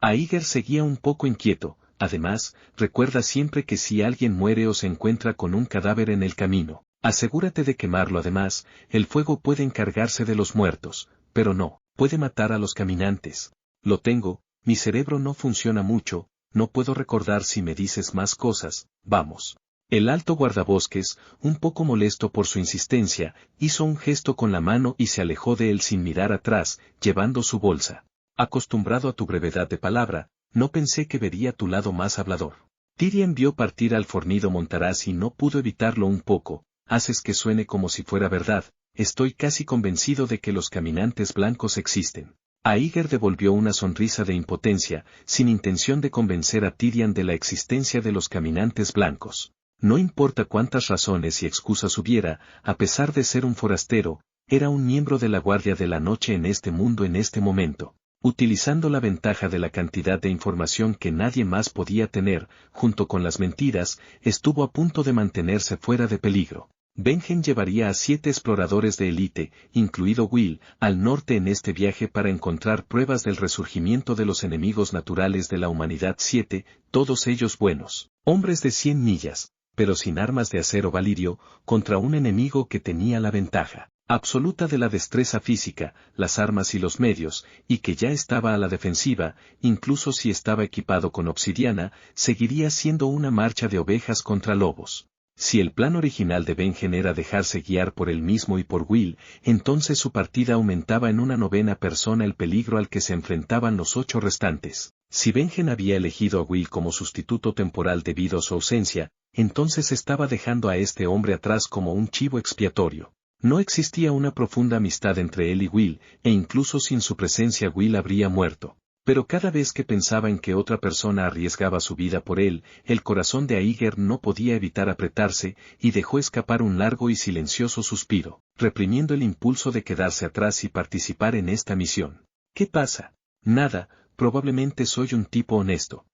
Aeger seguía un poco inquieto. Además, recuerda siempre que si alguien muere o se encuentra con un cadáver en el camino, asegúrate de quemarlo. Además, el fuego puede encargarse de los muertos, pero no puede matar a los caminantes. Lo tengo, mi cerebro no funciona mucho, no puedo recordar si me dices más cosas. Vamos. El alto guardabosques, un poco molesto por su insistencia, hizo un gesto con la mano y se alejó de él sin mirar atrás, llevando su bolsa. Acostumbrado a tu brevedad de palabra, no pensé que vería tu lado más hablador. Tyrion vio partir al fornido montaraz y no pudo evitarlo un poco. Haces que suene como si fuera verdad, estoy casi convencido de que los caminantes blancos existen. Aíger devolvió una sonrisa de impotencia, sin intención de convencer a Tyrion de la existencia de los caminantes blancos. No importa cuántas razones y excusas hubiera, a pesar de ser un forastero, era un miembro de la Guardia de la Noche en este mundo en este momento. Utilizando la ventaja de la cantidad de información que nadie más podía tener, junto con las mentiras, estuvo a punto de mantenerse fuera de peligro. Benjen llevaría a 7 exploradores de élite, incluido Will, al norte en este viaje para encontrar pruebas del resurgimiento de los enemigos naturales de la humanidad 7, todos ellos buenos, hombres de 100 millas, pero sin armas de acero valirio, contra un enemigo que tenía la ventaja absoluta de la destreza física, las armas y los medios, y que ya estaba a la defensiva, incluso si estaba equipado con obsidiana, seguiría siendo una marcha de ovejas contra lobos. Si el plan original de Benjen era dejarse guiar por él mismo y por Will, entonces su partida aumentaba en una 9ª persona el peligro al que se enfrentaban los 8 restantes. Si Benjen había elegido a Will como sustituto temporal debido a su ausencia, entonces estaba dejando a este hombre atrás como un chivo expiatorio. No existía una profunda amistad entre él y Will, e incluso sin su presencia Will habría muerto. Pero cada vez que pensaba en que otra persona arriesgaba su vida por él, el corazón de Aíger no podía evitar apretarse, y dejó escapar un largo y silencioso suspiro, reprimiendo el impulso de quedarse atrás y participar en esta misión. ¿Qué pasa? Nada, probablemente soy un tipo honesto.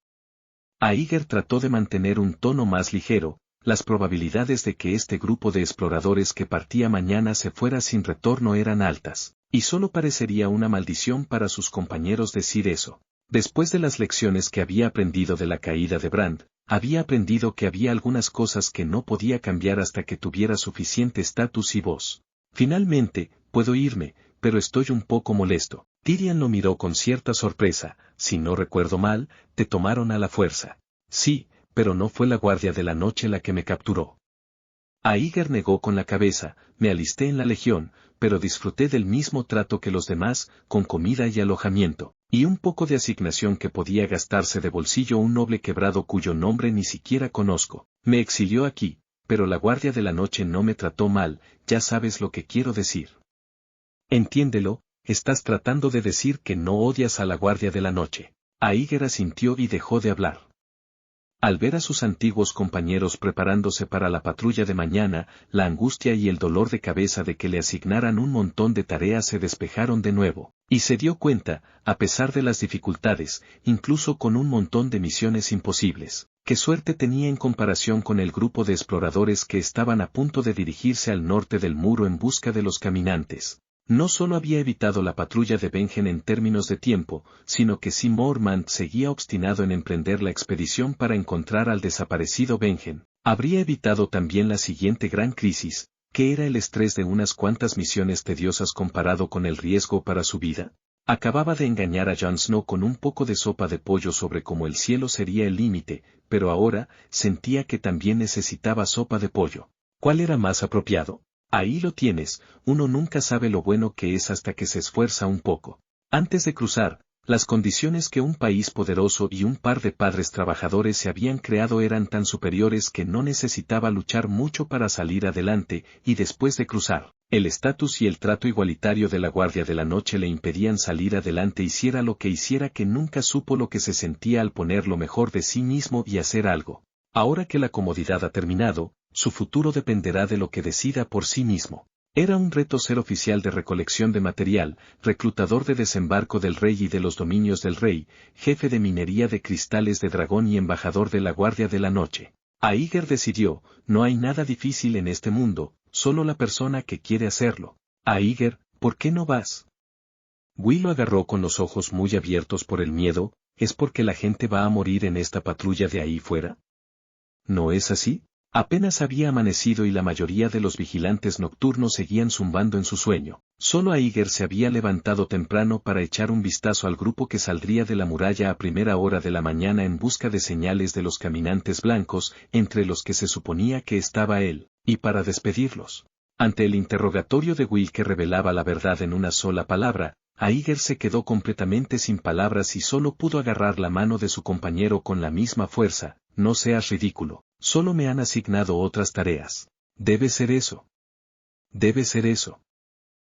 Aíger trató de mantener un tono más ligero. Las probabilidades de que este grupo de exploradores que partía mañana se fuera sin retorno eran altas, y solo parecería una maldición para sus compañeros decir eso. Después de las lecciones que había aprendido de la caída de Brand, había aprendido que había algunas cosas que no podía cambiar hasta que tuviera suficiente estatus y voz. Finalmente, puedo irme, pero estoy un poco molesto. Tyrion lo miró con cierta sorpresa. Si no recuerdo mal, te tomaron a la fuerza. Sí, pero no fue la Guardia de la Noche la que me capturó. Aíger negó con la cabeza, me alisté en la Legión, pero disfruté del mismo trato que los demás, con comida y alojamiento, y un poco de asignación que podía gastarse de bolsillo un noble quebrado cuyo nombre ni siquiera conozco. Me exilió aquí, pero la Guardia de la Noche no me trató mal, ya sabes lo que quiero decir. Entiéndelo, estás tratando de decir que no odias a la Guardia de la Noche. Aíger asintió y dejó de hablar. Al ver a sus antiguos compañeros preparándose para la patrulla de mañana, la angustia y el dolor de cabeza de que le asignaran un montón de tareas se despejaron de nuevo, y se dio cuenta, a pesar de las dificultades, incluso con un montón de misiones imposibles, qué suerte tenía en comparación con el grupo de exploradores que estaban a punto de dirigirse al norte del muro en busca de los caminantes. No solo había evitado la patrulla de Benjen en términos de tiempo, sino que Sir Mormont seguía obstinado en emprender la expedición para encontrar al desaparecido Benjen. Habría evitado también la siguiente gran crisis, que era el estrés de unas cuantas misiones tediosas comparado con el riesgo para su vida. Acababa de engañar a Jon Snow con un poco de sopa de pollo sobre cómo el cielo sería el límite, pero ahora sentía que también necesitaba sopa de pollo. ¿Cuál era más apropiado? Ahí lo tienes, uno nunca sabe lo bueno que es hasta que se esfuerza un poco. Antes de cruzar, las condiciones que un país poderoso y un par de padres trabajadores se habían creado eran tan superiores que no necesitaba luchar mucho para salir adelante, y después de cruzar, el estatus y el trato igualitario de la Guardia de la Noche le impedían salir adelante hiciera lo que hiciera que nunca supo lo que se sentía al poner lo mejor de sí mismo y hacer algo. Ahora que la comodidad ha terminado, su futuro dependerá de lo que decida por sí mismo. Era un reto ser oficial de recolección de material, reclutador de desembarco del rey y de los dominios del rey, jefe de minería de cristales de dragón y embajador de la Guardia de la Noche. Aíger decidió, no hay nada difícil en este mundo, solo la persona que quiere hacerlo. Aíger, ¿por qué no vas? Will lo agarró con los ojos muy abiertos por el miedo. ¿Es porque la gente va a morir en esta patrulla de ahí fuera? ¿No es así? Apenas había amanecido y la mayoría de los vigilantes nocturnos seguían zumbando en su sueño. Solo Aíger se había levantado temprano para echar un vistazo al grupo que saldría de la muralla a primera hora de la mañana en busca de señales de los caminantes blancos, entre los que se suponía que estaba él, y para despedirlos. Ante el interrogatorio de Will que revelaba la verdad en una sola palabra, Aíger se quedó completamente sin palabras y solo pudo agarrar la mano de su compañero con la misma fuerza. No seas ridículo. Solo me han asignado otras tareas. Debe ser eso. Debe ser eso.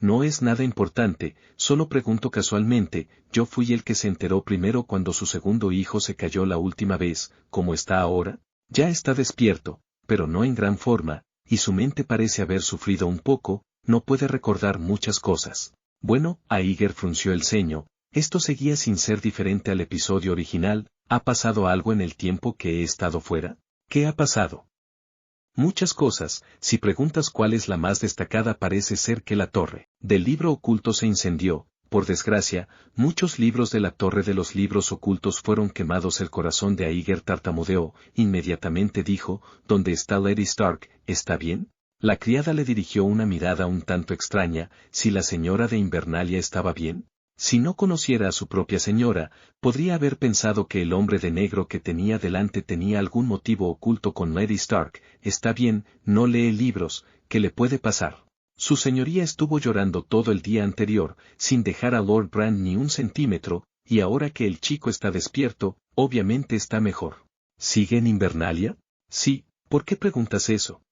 no es nada importante, solo pregunto casualmente, yo fui el que se enteró primero cuando su segundo hijo se cayó la última vez, ¿cómo está ahora? Ya está despierto, pero no en gran forma, y su mente parece haber sufrido un poco, no puede recordar muchas cosas. Bueno, Iger frunció el ceño, esto seguía sin ser diferente al episodio original, ¿ha pasado algo en el tiempo que he estado fuera? ¿Qué ha pasado? Muchas cosas, si preguntas cuál es la más destacada parece ser que la torre del libro oculto se incendió, por desgracia, muchos libros de la torre de los libros ocultos fueron quemados. El corazón de Iger tartamudeó, inmediatamente dijo, ¿dónde está Lady Stark? ¿Está bien? La criada le dirigió una mirada un tanto extraña, si la señora de Invernalia estaba bien. Si no conociera a su propia señora, podría haber pensado que el hombre de negro que tenía delante tenía algún motivo oculto con Lady Stark. Está bien, no lee libros, ¿qué le puede pasar? Su señoría estuvo llorando todo el día anterior, sin dejar a Lord Brand ni un centímetro, y ahora que el chico está despierto, obviamente está mejor. ¿Sigue en Invernalia? Sí, ¿por qué preguntas eso?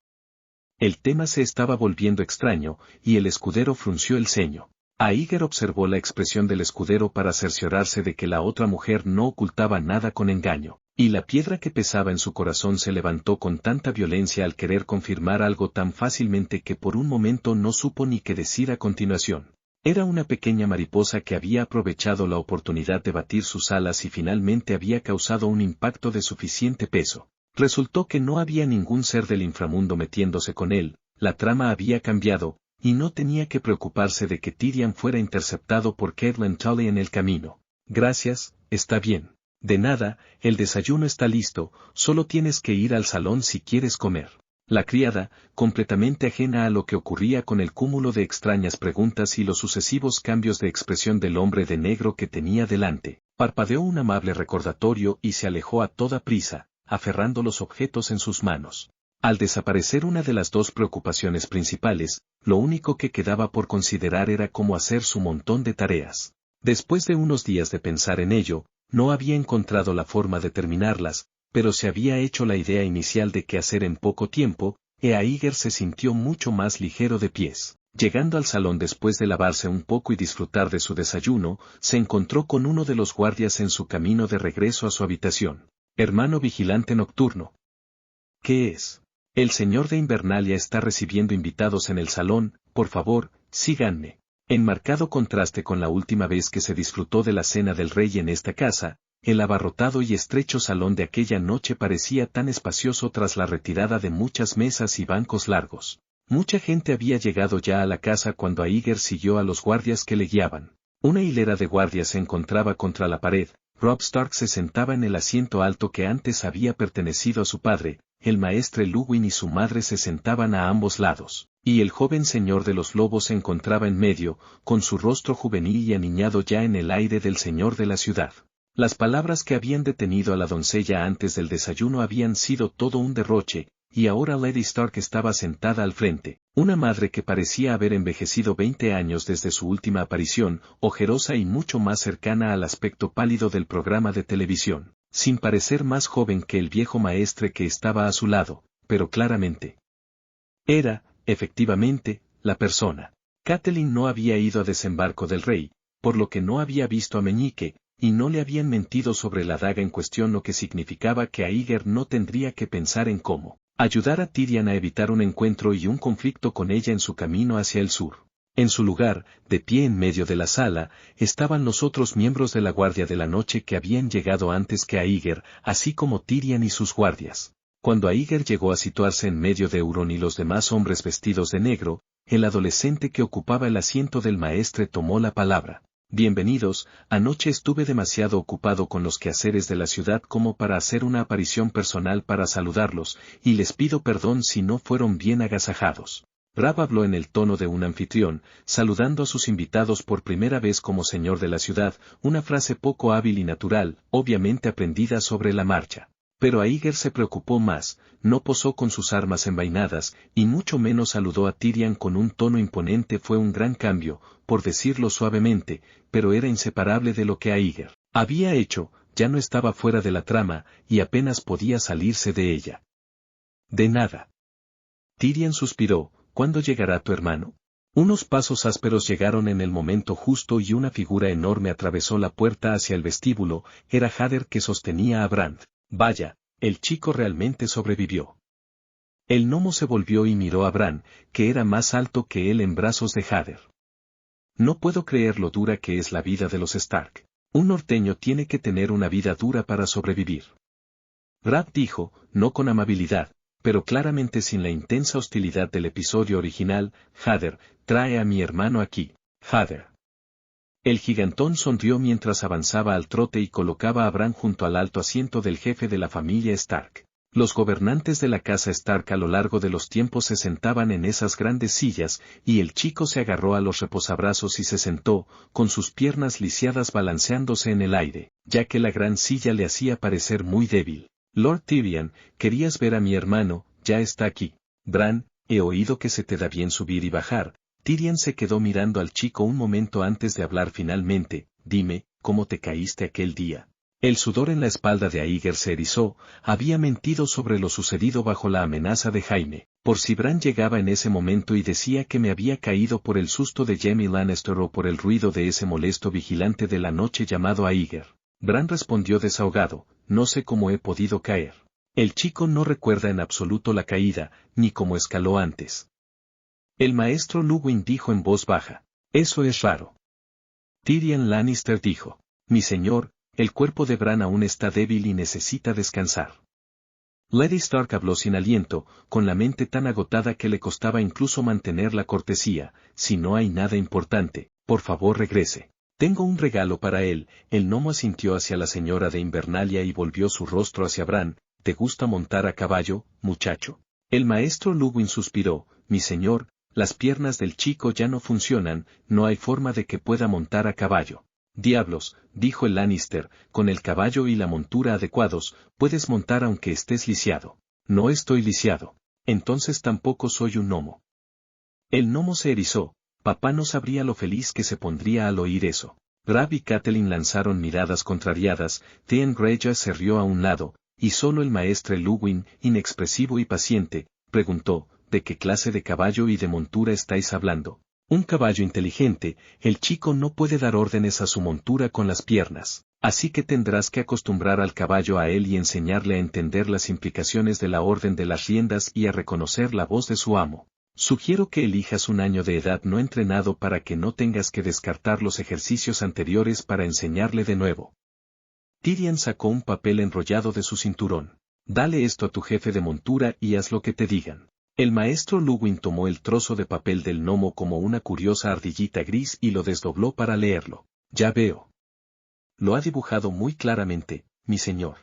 El tema se estaba volviendo extraño, y el escudero frunció el ceño. Iger observó la expresión del escudero para cerciorarse de que la otra mujer no ocultaba nada con engaño, y la piedra que pesaba en su corazón se levantó con tanta violencia al querer confirmar algo tan fácilmente que por un momento no supo ni qué decir a continuación. Era una pequeña mariposa que había aprovechado la oportunidad de batir sus alas y finalmente había causado un impacto de suficiente peso. Resultó que no había ningún ser del inframundo metiéndose con él, la trama había cambiado, y no tenía que preocuparse de que Tyrion fuera interceptado por Catelyn Tully en el camino. Gracias, está bien. De nada, el desayuno está listo, solo tienes que ir al salón si quieres comer. La criada, completamente ajena a lo que ocurría con el cúmulo de extrañas preguntas y los sucesivos cambios de expresión del hombre de negro que tenía delante, parpadeó un amable recordatorio y se alejó a toda prisa, aferrando los objetos en sus manos. Al desaparecer una de las dos preocupaciones principales, lo único que quedaba por considerar era cómo hacer su montón de tareas. Después de unos días de pensar en ello, no había encontrado la forma de terminarlas, pero se había hecho la idea inicial de qué hacer en poco tiempo, e Iger se sintió mucho más ligero de pies. Llegando al salón después de lavarse un poco y disfrutar de su desayuno, se encontró con uno de los guardias en su camino de regreso a su habitación. Hermano vigilante nocturno. ¿Qué es? El señor de Invernalia está recibiendo invitados en el salón, por favor, síganme. En marcado contraste con la última vez que se disfrutó de la cena del rey en esta casa, el abarrotado y estrecho salón de aquella noche parecía tan espacioso tras la retirada de muchas mesas y bancos largos. Mucha gente había llegado ya a la casa cuando Iger siguió a los guardias que le guiaban. Una hilera de guardias se encontraba contra la pared. Robb Stark se sentaba en el asiento alto que antes había pertenecido a su padre, el maestre Luwin y su madre se sentaban a ambos lados, y el joven señor de los lobos se encontraba en medio, con su rostro juvenil y aniñado ya en el aire del señor de la ciudad. Las palabras que habían detenido a la doncella antes del desayuno habían sido todo un derroche, y ahora Lady Stark estaba sentada al frente, una madre que parecía haber envejecido 20 años desde su última aparición, ojerosa y mucho más cercana al aspecto pálido del programa de televisión, sin parecer más joven que el viejo maestre que estaba a su lado, pero claramente era, efectivamente, la persona. Catelyn no había ido a desembarco del rey, por lo que no había visto a Meñique, y no le habían mentido sobre la daga en cuestión, lo que significaba que Iger no tendría que pensar en cómo ayudar a Tyrion a evitar un encuentro y un conflicto con ella en su camino hacia el sur. En su lugar, de pie en medio de la sala, estaban los otros miembros de la Guardia de la Noche que habían llegado antes que Iger, así como Tyrion y sus guardias. Cuando Iger llegó a situarse en medio de Euron y los demás hombres vestidos de negro, el adolescente que ocupaba el asiento del maestre tomó la palabra. Bienvenidos, anoche estuve demasiado ocupado con los quehaceres de la ciudad como para hacer una aparición personal para saludarlos, y les pido perdón si no fueron bien agasajados. Rabb habló en el tono de un anfitrión, saludando a sus invitados por primera vez como señor de la ciudad, una frase poco hábil y natural, obviamente aprendida sobre la marcha. Pero Iger se preocupó más, no posó con sus armas envainadas, y mucho menos saludó a Tyrion con un tono imponente. Fue un gran cambio, por decirlo suavemente, pero era inseparable de lo que Iger había hecho, ya no estaba fuera de la trama, y apenas podía salirse de ella. De nada. Tyrion suspiró, ¿cuándo llegará tu hermano? Unos pasos ásperos llegaron en el momento justo y una figura enorme atravesó la puerta hacia el vestíbulo. Era Hader que sostenía a Brand. Vaya, el chico realmente sobrevivió. El gnomo se volvió y miró a Bran, que era más alto que él en brazos de Hader. No puedo creer lo dura que es la vida de los Stark. Un norteño tiene que tener una vida dura para sobrevivir. Brad dijo, no con amabilidad, pero claramente sin la intensa hostilidad del episodio original. Hader, trae a mi hermano aquí, Hader. El gigantón sonrió mientras avanzaba al trote y colocaba a Bran junto al alto asiento del jefe de la familia Stark. Los gobernantes de la casa Stark a lo largo de los tiempos se sentaban en esas grandes sillas, y el chico se agarró a los reposabrazos y se sentó, con sus piernas lisiadas balanceándose en el aire, ya que la gran silla le hacía parecer muy débil. Lord Tyrion, querías ver a mi hermano, ya está aquí. Bran, he oído que se te da bien subir y bajar. Tyrion se quedó mirando al chico un momento antes de hablar finalmente. Dime, ¿cómo te caíste aquel día? El sudor en la espalda de Aeger se erizó. Había mentido sobre lo sucedido bajo la amenaza de Jaime, por si Bran llegaba en ese momento y decía que me había caído por el susto de Jaime Lannister o por el ruido de ese molesto vigilante de la noche llamado Aeger. Bran respondió desahogado, no sé cómo he podido caer. El chico no recuerda en absoluto la caída, ni cómo escaló antes. El maestro Luwin dijo en voz baja, eso es raro. Tyrion Lannister dijo, mi señor, el cuerpo de Bran aún está débil y necesita descansar. Lady Stark habló sin aliento, con la mente tan agotada que le costaba incluso mantener la cortesía. Si no hay nada importante, por favor regrese. Tengo un regalo para él. El gnomo asintió hacia la señora de Invernalia y volvió su rostro hacia Bran. ¿Te gusta montar a caballo, muchacho? El maestro Luwin suspiró, mi señor, las piernas del chico ya no funcionan, no hay forma de que pueda montar a caballo. Diablos, dijo el Lannister, con el caballo y la montura adecuados, puedes montar aunque estés lisiado. No estoy lisiado. Entonces tampoco soy un gnomo. El gnomo se erizó. Papá no sabría lo feliz que se pondría al oír eso. Rab y Catelyn lanzaron miradas contrariadas. Theon Greyjoy se rió a un lado, y solo el maestre Luwin, inexpresivo y paciente, preguntó, ¿de qué clase de caballo y de montura estáis hablando? Un caballo inteligente. El chico no puede dar órdenes a su montura con las piernas, así que tendrás que acostumbrar al caballo a él y enseñarle a entender las implicaciones de la orden de las riendas y a reconocer la voz de su amo. Sugiero que elijas un año de edad no entrenado para que no tengas que descartar los ejercicios anteriores para enseñarle de nuevo. Tyrion sacó un papel enrollado de su cinturón. Dale esto a tu jefe de montura y haz lo que te digan. El maestro Luwin tomó el trozo de papel del gnomo como una curiosa ardillita gris y lo desdobló para leerlo. Ya veo. Lo ha dibujado muy claramente, mi señor.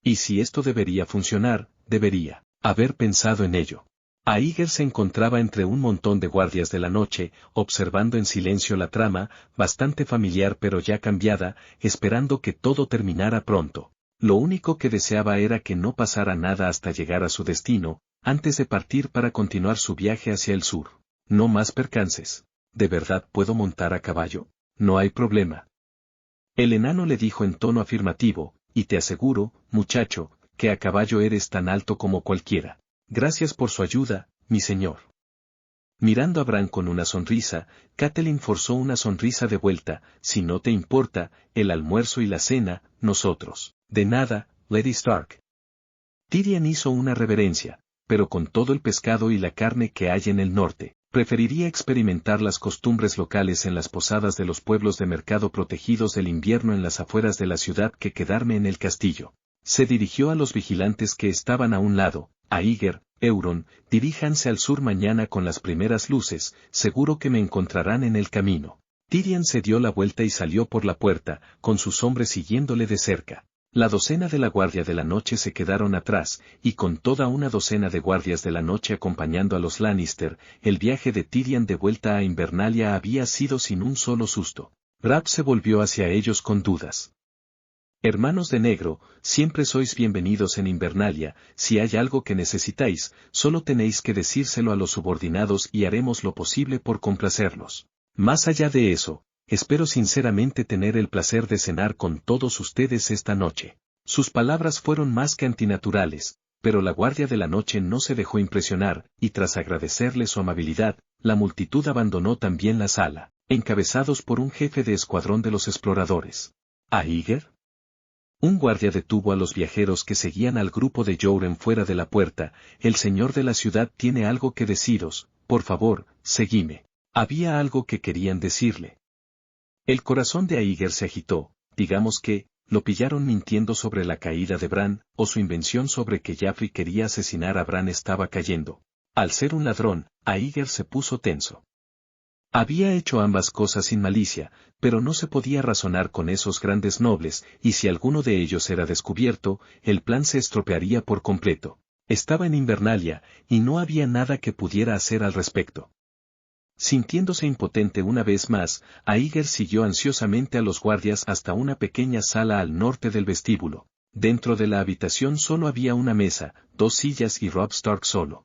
Y si esto debería funcionar, debería haber pensado en ello. Aeger se encontraba entre un montón de guardias de la noche, observando en silencio la trama, bastante familiar pero ya cambiada, esperando que todo terminara pronto. Lo único que deseaba era que no pasara nada hasta llegar a su destino, antes de partir para continuar su viaje hacia el sur. No más percances. ¿De verdad puedo montar a caballo? No hay problema. El enano le dijo en tono afirmativo, y te aseguro, muchacho, que a caballo eres tan alto como cualquiera. Gracias por su ayuda, mi señor. Mirando a Bran con una sonrisa, Catelyn forzó una sonrisa de vuelta. Si no te importa, el almuerzo y la cena, nosotros. De nada, Lady Stark. Tyrion hizo una reverencia, pero con todo el pescado y la carne que hay en el norte, preferiría experimentar las costumbres locales en las posadas de los pueblos de mercado protegidos del invierno en las afueras de la ciudad que quedarme en el castillo. Se dirigió a los vigilantes que estaban a un lado. Aeger, Euron, diríjanse al sur mañana con las primeras luces, seguro que me encontrarán en el camino. Tyrion se dio la vuelta y salió por la puerta, con sus hombres siguiéndole de cerca. La docena de la guardia de la noche se quedaron atrás, y con toda una docena de guardias de la noche acompañando a los Lannister, el viaje de Tyrion de vuelta a Invernalia había sido sin un solo susto. Rab se volvió hacia ellos con dudas. Hermanos de negro, siempre sois bienvenidos en Invernalia. Si hay algo que necesitáis, solo tenéis que decírselo a los subordinados y haremos lo posible por complacerlos. Más allá de eso, espero sinceramente tener el placer de cenar con todos ustedes esta noche. Sus palabras fueron más que antinaturales, pero la guardia de la noche no se dejó impresionar, y tras agradecerle su amabilidad, la multitud abandonó también la sala, encabezados por un jefe de escuadrón de los exploradores. ¿Aíger? Un guardia detuvo a los viajeros que seguían al grupo de Jouren fuera de la puerta. El señor de la ciudad tiene algo que deciros, por favor, seguime. Había algo que querían decirle. El corazón de Aíger se agitó, digamos que, lo pillaron mintiendo sobre la caída de Bran, o su invención sobre que Jaffrey quería asesinar a Bran estaba cayendo. Al ser un ladrón, Aíger se puso tenso. Había hecho ambas cosas sin malicia, pero no se podía razonar con esos grandes nobles, y si alguno de ellos era descubierto, el plan se estropearía por completo. Estaba en Invernalia, y no había nada que pudiera hacer al respecto. Sintiéndose impotente una vez más, Aíger siguió ansiosamente a los guardias hasta una pequeña sala al norte del vestíbulo. Dentro de la habitación solo había una mesa, 2 sillas y Robb Stark solo.